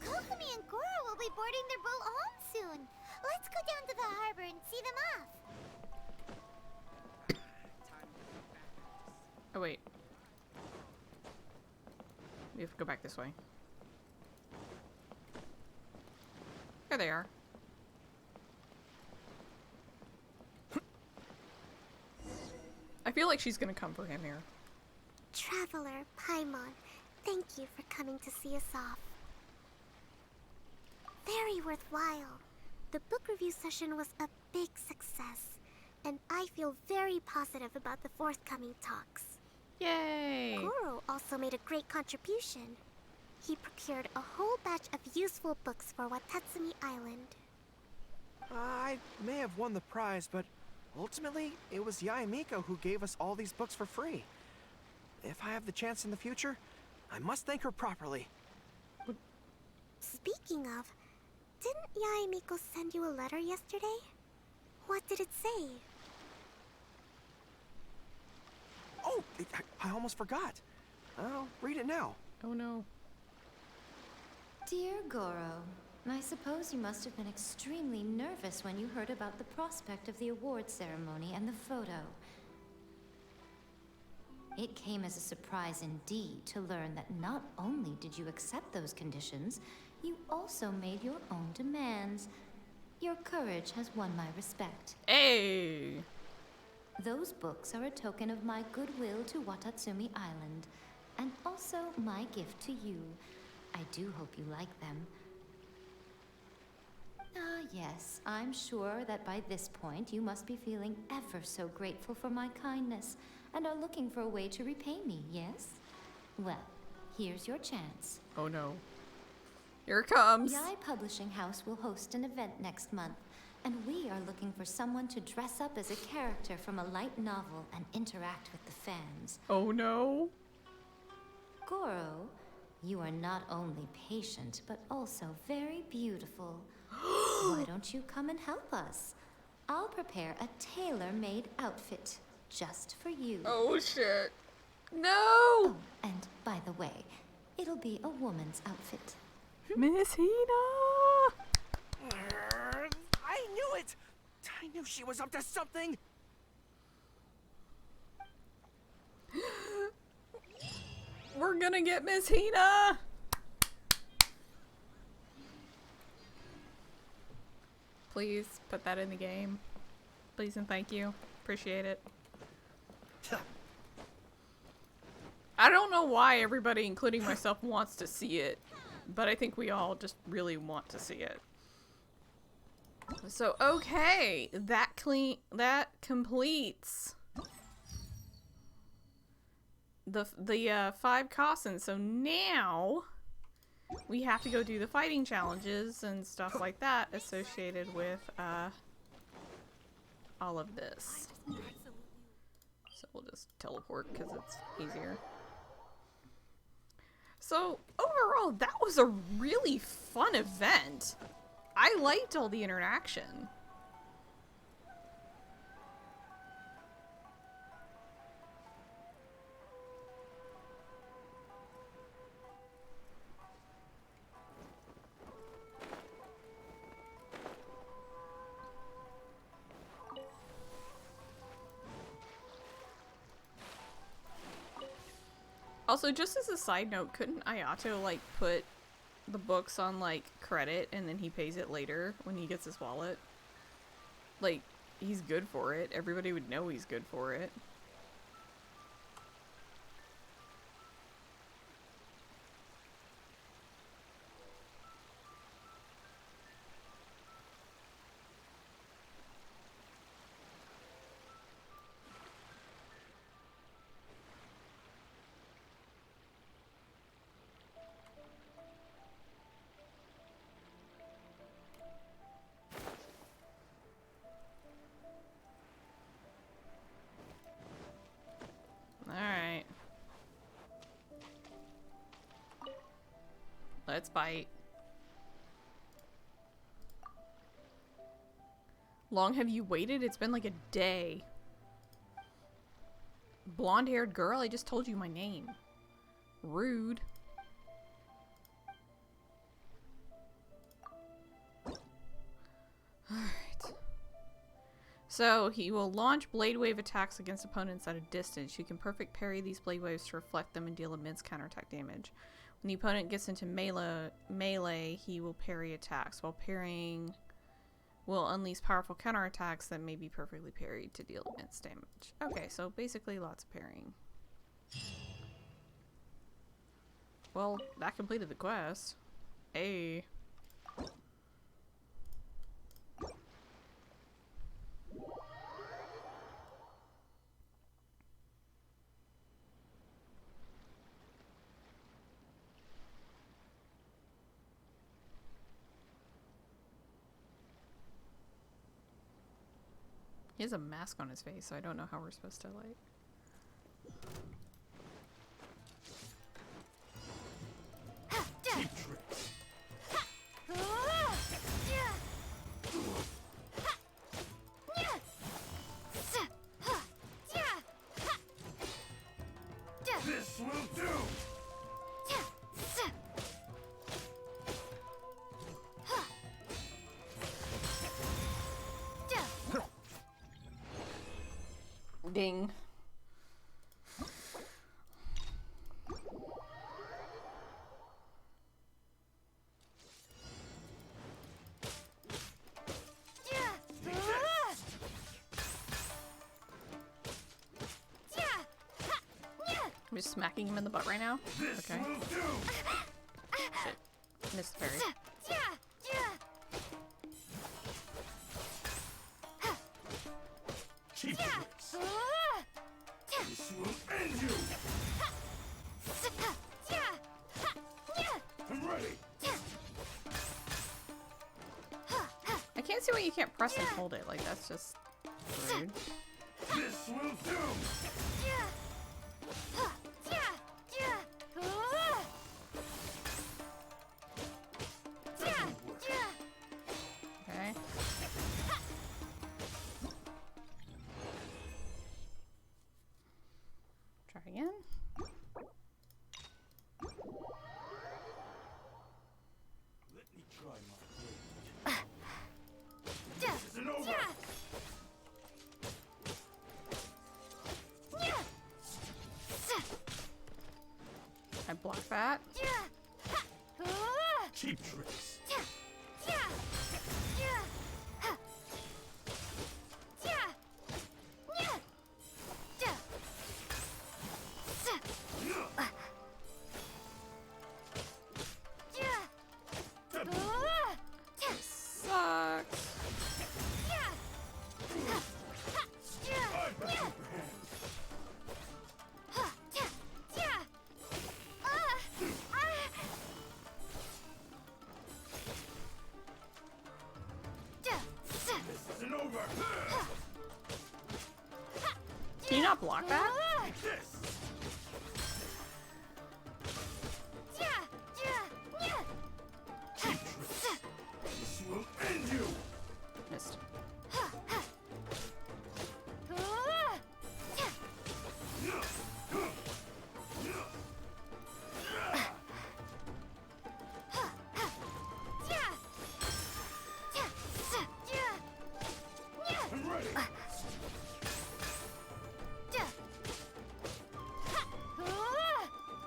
Kokomi and Goro will be boarding their boat home soon. Let's go down to the harbor and see them off. Oh wait. We have to go back this way. Here they are. I feel like she's gonna come for him here. Traveler, Paimon, thank you for coming to see us off. very worthwhile. The book review session was a big success, and I feel very positive about the forthcoming talks. Yay! Goro also made a great contribution. He procured a whole batch of useful books for Watatsumi Island. I may have won the prize, but ultimately, it was Yae Miko who gave us all these books for free. If I have the chance in the future, I must thank her properly. Speaking of, didn't Yae Miko send you a letter yesterday? What did it say? Oh, I almost forgot. I'll read it now. Oh no. Dear Goro, I suppose you must have been extremely nervous when you heard about the prospect of the award ceremony and the photo. It came as a surprise indeed to learn that not only did you accept those conditions, you also made your own demands. Your courage has won my respect. Hey! Those books are a token of my goodwill to Watatsumi Island, and also my gift to you. I do hope you like them. Ah, yes, I'm sure that by this point you must be feeling ever so grateful for my kindness, and are looking for a way to repay me, yes? Well, here's your chance. Oh no. Here it comes. Yae Publishing House will host an event next month, and we are looking for someone to dress up as a character from a light novel and interact with the fans. Oh no. Goro, you are not only patient, but also very beautiful. Why don't you come and help us? I'll prepare a tailor-made outfit just for you. Oh shit. No! Oh, and by the way, it'll be a woman's outfit. Miss Hina! I knew it! I knew she was up to something! We're gonna get Miss Hina! Please put that in the game. Please and thank you. Appreciate it. I don't know why everybody, including myself, wants to see it, but I think we all just really want to see it. So, okay, that completes the 5 Kasen. So now we have to go do the fighting challenges and stuff like that associated with all of this. So we'll just teleport because it's easier. So overall, that was a really fun event. I liked all the interaction. Also, just as a side note, couldn't Ayato, like, put the books on, like, credit and then he pays it later when he gets his wallet? Like, he's good for it. Everybody would know he's good for it. Alright. Let's bite. Long have you waited? It's been like a day. Blonde-haired girl? I just told you my name. Rude. Alright. So, he will launch Blade Wave attacks against opponents at a distance. You can perfect parry these Blade Waves to reflect them and deal immense counterattack damage. When the opponent gets into melee, he will parry attacks. While parrying will unleash powerful counterattacks that may be perfectly parried to deal immense damage. Okay, so basically lots of parrying. Well, that completed the quest. Hey. He has a mask on his face, so I don't know how we're supposed to, like... Cheap tricks. This will do. Ding. I'm just smacking him in the butt right now. Okay. Shit. Missed the parry. Cheap tricks. This will end you. I'm ready. I can't see why you can't press and hold it. Like, that's just rude. This will do. Okay. Try again. Let me try my blade. This isn't over. I block that. Cheap tricks. Sucks. This isn't over. Can you not block that? Like this. Cheap tricks. This will end you. Missed. I'm ready.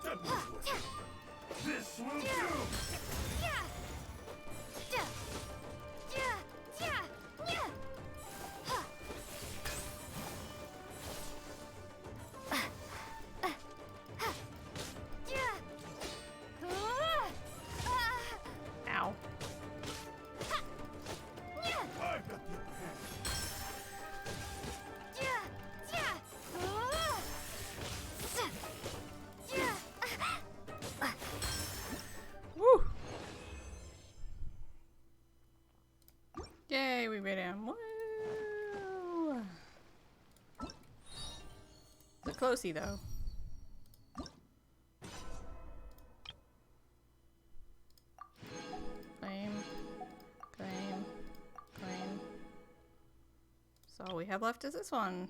That will work. This will do. Ow. I've got the upper hand. Woo! Yay, we beat him. Woo! It's a closey though. Claim. Claim. Claim. So all we have left is this one.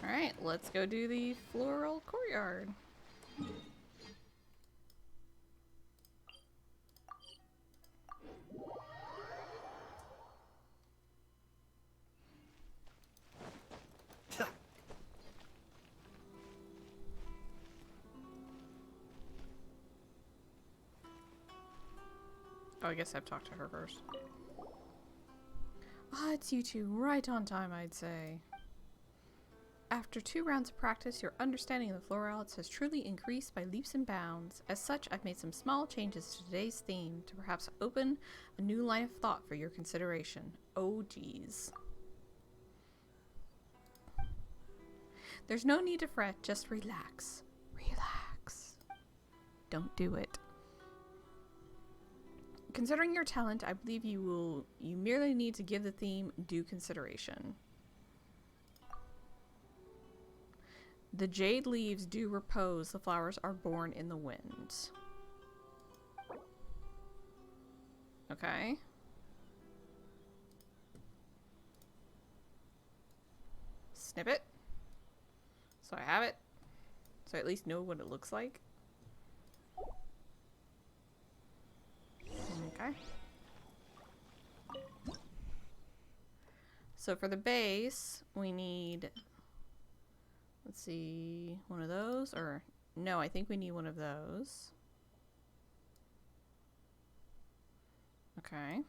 Alright, let's go do the Floral Courtyard. Oh, I guess I've talked to her first. Ah, it's you two. Right on time, I'd say. After 2 rounds of practice, your understanding of the floralids has truly increased by leaps and bounds. As such, I've made some small changes to today's theme to perhaps open a new line of thought for your consideration. Oh geez. There's no need to fret, just relax. Relax. Don't do it. Considering your talent, I believe you merely need to give the theme due consideration. The jade leaves do repose, the flowers are born in the wind. Okay. Snip it. So I have it. So I at least know what it looks like. Okay. So for the base, we need, let's see, one of those, or no, I think we need one of those. Okay.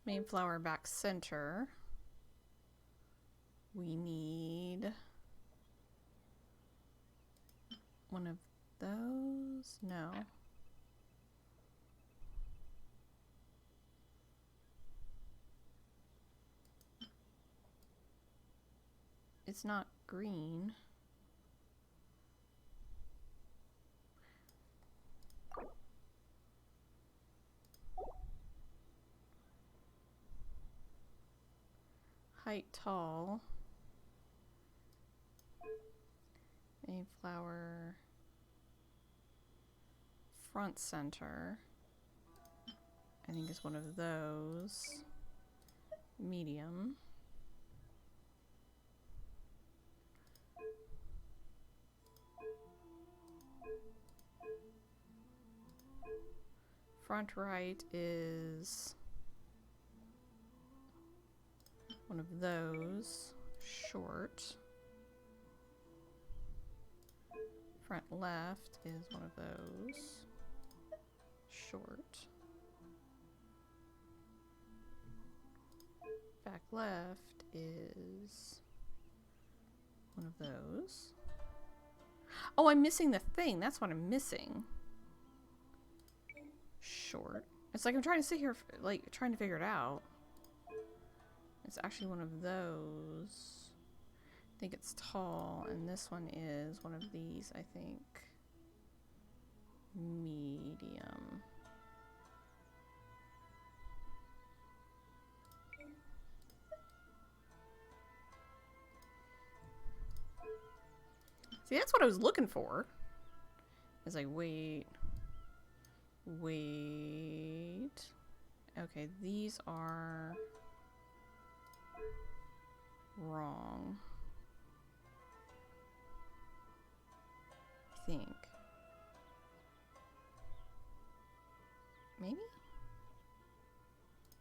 Main flower back center. We need one of those. No. It's not green. Height tall. Main flower. Front center. I think it's one of those. Medium. Front right is one of those, short. Front left is one of those, short. Back left is one of those. Oh, I'm missing the thing. That's what I'm missing. Short. It's like I'm trying to sit here, like, trying to figure it out. It's actually one of those. I think it's tall, and this one is one of these, I think. Medium. See, that's what I was looking for. It's like, wait. Okay, these are wrong. I think. Maybe?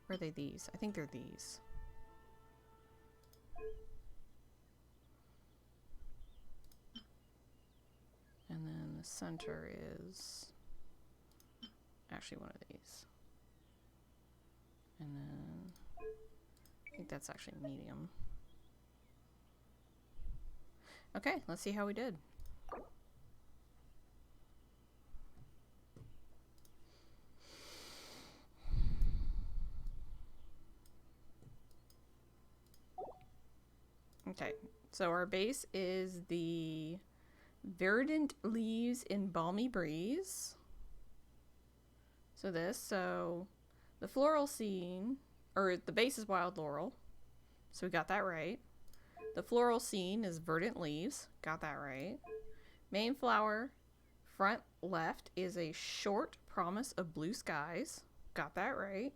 Or are they these? I think they're these. And then the center is actually one of these. And then I think that's actually medium. Okay, let's see how we did. Okay, so our base is the verdant leaves in balmy breeze. So the floral scene, or the base is wild laurel. So we got that right. The floral scene is verdant leaves. Got that right. Main flower, front left, is a short promise of blue skies. Got that right.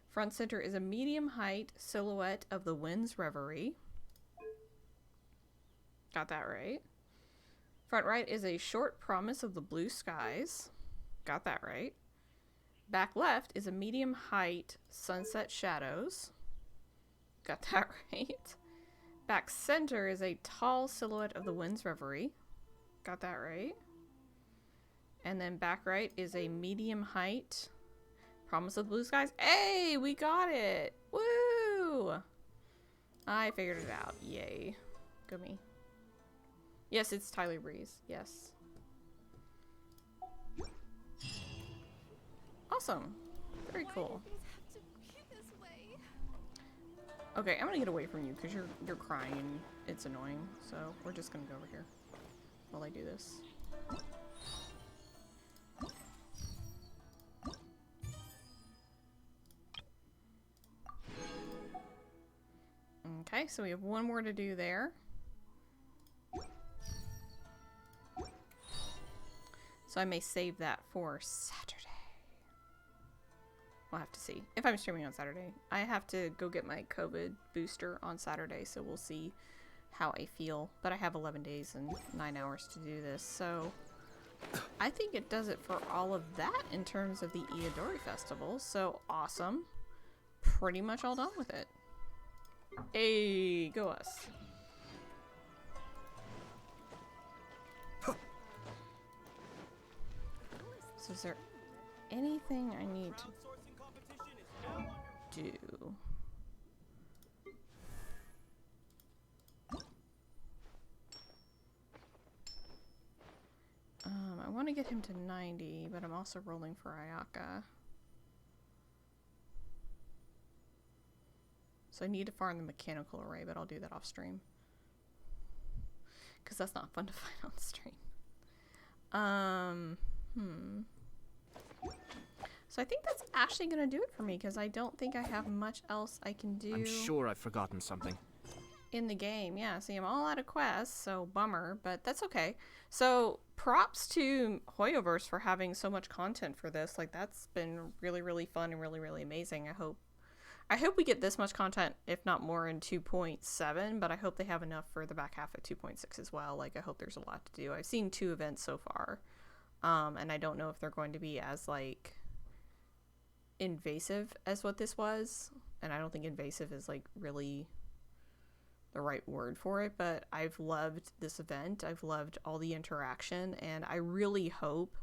Front center is a medium height silhouette of the wind's reverie. Got that right. Front right is a short promise of the blue skies. Got that right. Back left is a medium height sunset shadows. Got that right. Back center is a tall silhouette of the wind's reverie. Got that right. And then back right is a medium height promise of blue skies. Hey, we got it. Woo! I figured it out. Yay. Go me. Yes, it's Tyler Breeze. Yes. Awesome. Very cool. Okay, I'm gonna get away from you because you're crying and it's annoying. So we're just gonna go over here while I do this. Okay, so we have one more to do there. So I may save that for Saturday. We'll have to see. If I'm streaming on Saturday. I have to go get my COVID booster on Saturday, so we'll see how I feel. But I have 11 days and 9 hours to do this, so I think it does it for all of that in terms of the Irodori Festival. So awesome. Pretty much all done with it. Hey, go us. So is there anything I need to do? I want to get him to 90, but I'm also rolling for Ayaka. So I need to farm the mechanical array, but I'll do that off stream. Because that's not fun to find on stream. So I think that's actually going to do it for me, because I don't think I have much else I can do. I'm sure I've forgotten something. In the game, yeah. See, I'm all out of quests, so bummer, but that's okay. So props to Hoyoverse for having so much content for this. Like, that's been really, really fun and really, really amazing. I hope we get this much content, if not more, in 2.7, but I hope they have enough for the back half of 2.6 as well. Like, I hope there's a lot to do. I've seen 2 events so far, and I don't know if they're going to be as, like, invasive as what this was, and I don't think invasive is, like, really the right word for it, but I've loved this event. I've loved all the interaction, and I really hope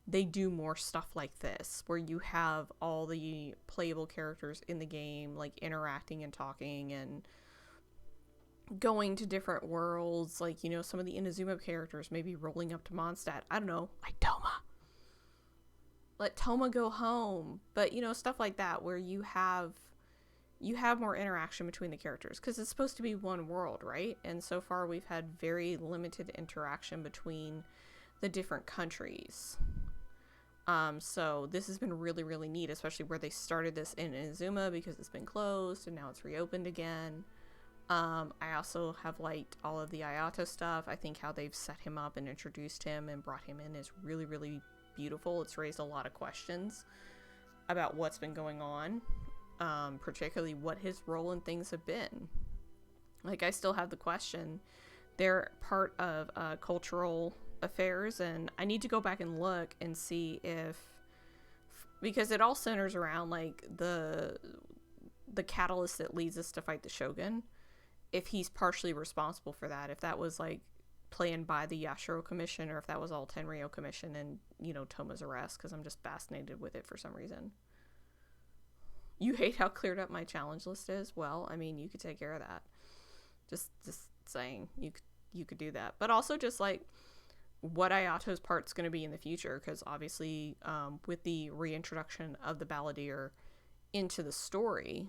they do more stuff like this, where you have all the playable characters in the game, like, interacting and talking and going to different worlds, like, you know, some of the Inazuma characters maybe rolling up to Mondstadt. I don't know, like Toma. Let Toma go home. But, you know, stuff like that, where you have more interaction between the characters, because it's supposed to be one world, right? And so far we've had very limited interaction between the different countries. So this has been really, really neat, especially where they started this in Inazuma, because it's been closed and now it's reopened again. I also have liked all of the Ayato stuff. I think how they've set him up and introduced him and brought him in is really, really beautiful. It's raised a lot of questions about what's been going on. Particularly what his role in things have been. Like, I still have the question. They're part of cultural affairs, and I need to go back and look and see if, because it all centers around, like, the catalyst that leads us to fight the Shogun, if he's partially responsible for that, if that was, like, planned by the Yashiro Commission, or if that was all Tenryo Commission and, you know, Toma's arrest, because I'm just fascinated with it for some reason. You hate how cleared up my challenge list is? Well, I mean, you could take care of that. Just saying, you could do that. But also just, like, what Ayato's part's going to be in the future, because obviously with the reintroduction of the Balladeer into the story,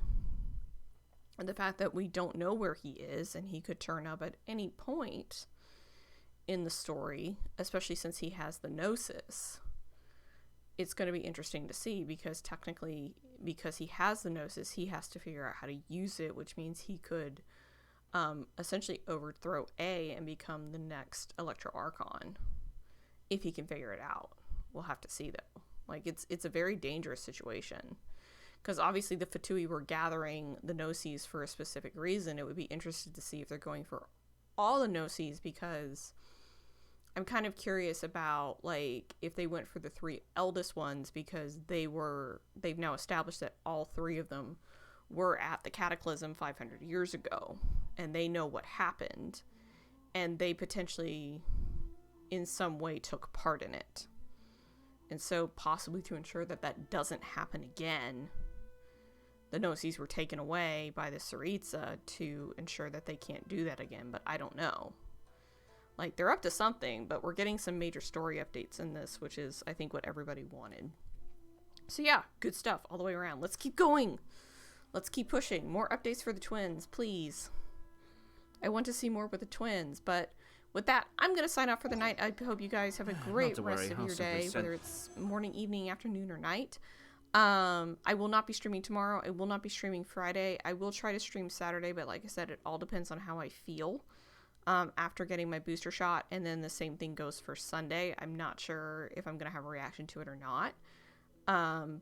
and the fact that we don't know where he is, and he could turn up at any point in the story, especially since he has the Gnosis, it's going to be interesting to see, because technically, because he has the Gnosis, he has to figure out how to use it, which means he could essentially overthrow A and become the next Electro Archon, if he can figure it out. We'll have to see, though. Like, it's a very dangerous situation, because obviously the Fatui were gathering the Gnosis for a specific reason. It would be interesting to see if they're going for all the Gnosis, because I'm kind of curious about, like, if they went for the 3 eldest ones, because they've now established that all 3 of them were at the Cataclysm 500 years ago, and they know what happened, and they potentially in some way took part in it. And so possibly to ensure that that doesn't happen again, the no-sees were taken away by the Tsaritsa to ensure that they can't do that again, but I don't know. Like, they're up to something, but we're getting some major story updates in this, which is, I think, what everybody wanted. So yeah, good stuff all the way around. Let's keep going. Let's keep pushing. More updates for the twins, please. I want to see more with the twins, but with that, I'm going to sign off for the night. I hope you guys have a great rest of your day, whether it's morning, evening, afternoon, or night. I will not be streaming tomorrow. I will not be streaming Friday. I will try to stream Saturday, but like I said, it all depends on how I feel after getting my booster shot, and then the same thing goes for Sunday. I'm not sure if I'm going to have a reaction to it or not,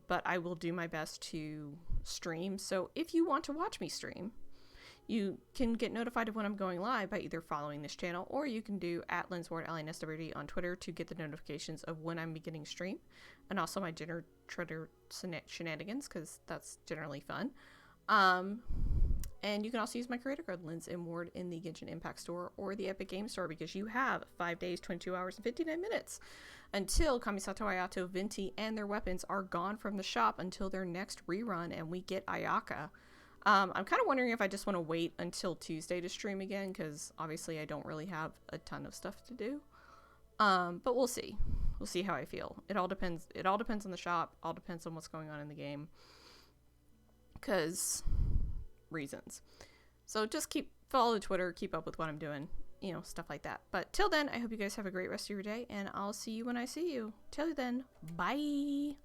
but I will do my best to stream. So if you want to watch me stream, you can get notified of when I'm going live by either following this channel, or you can do @LensWard, LNSWD on Twitter to get the notifications of when I'm beginning stream, and also my dinner Twitter shenanigans, because that's generally fun. And you can also use my creator code Lens M Ward in the Genshin Impact Store or the Epic Games Store, because you have 5 days, 22 hours, and 59 minutes until Kamisato, Ayato, Venti, and their weapons are gone from the shop until their next rerun and we get Ayaka. I'm kind of wondering if I just want to wait until Tuesday to stream again, because obviously I don't really have a ton of stuff to do. But we'll see. We'll see how I feel. It all depends. It all depends on the shop. All depends on what's going on in the game. Because reasons. So just follow the Twitter, keep up with what I'm doing, you know, stuff like that. But till then, I hope you guys have a great rest of your day, and I'll see you when I see you. Till then, bye.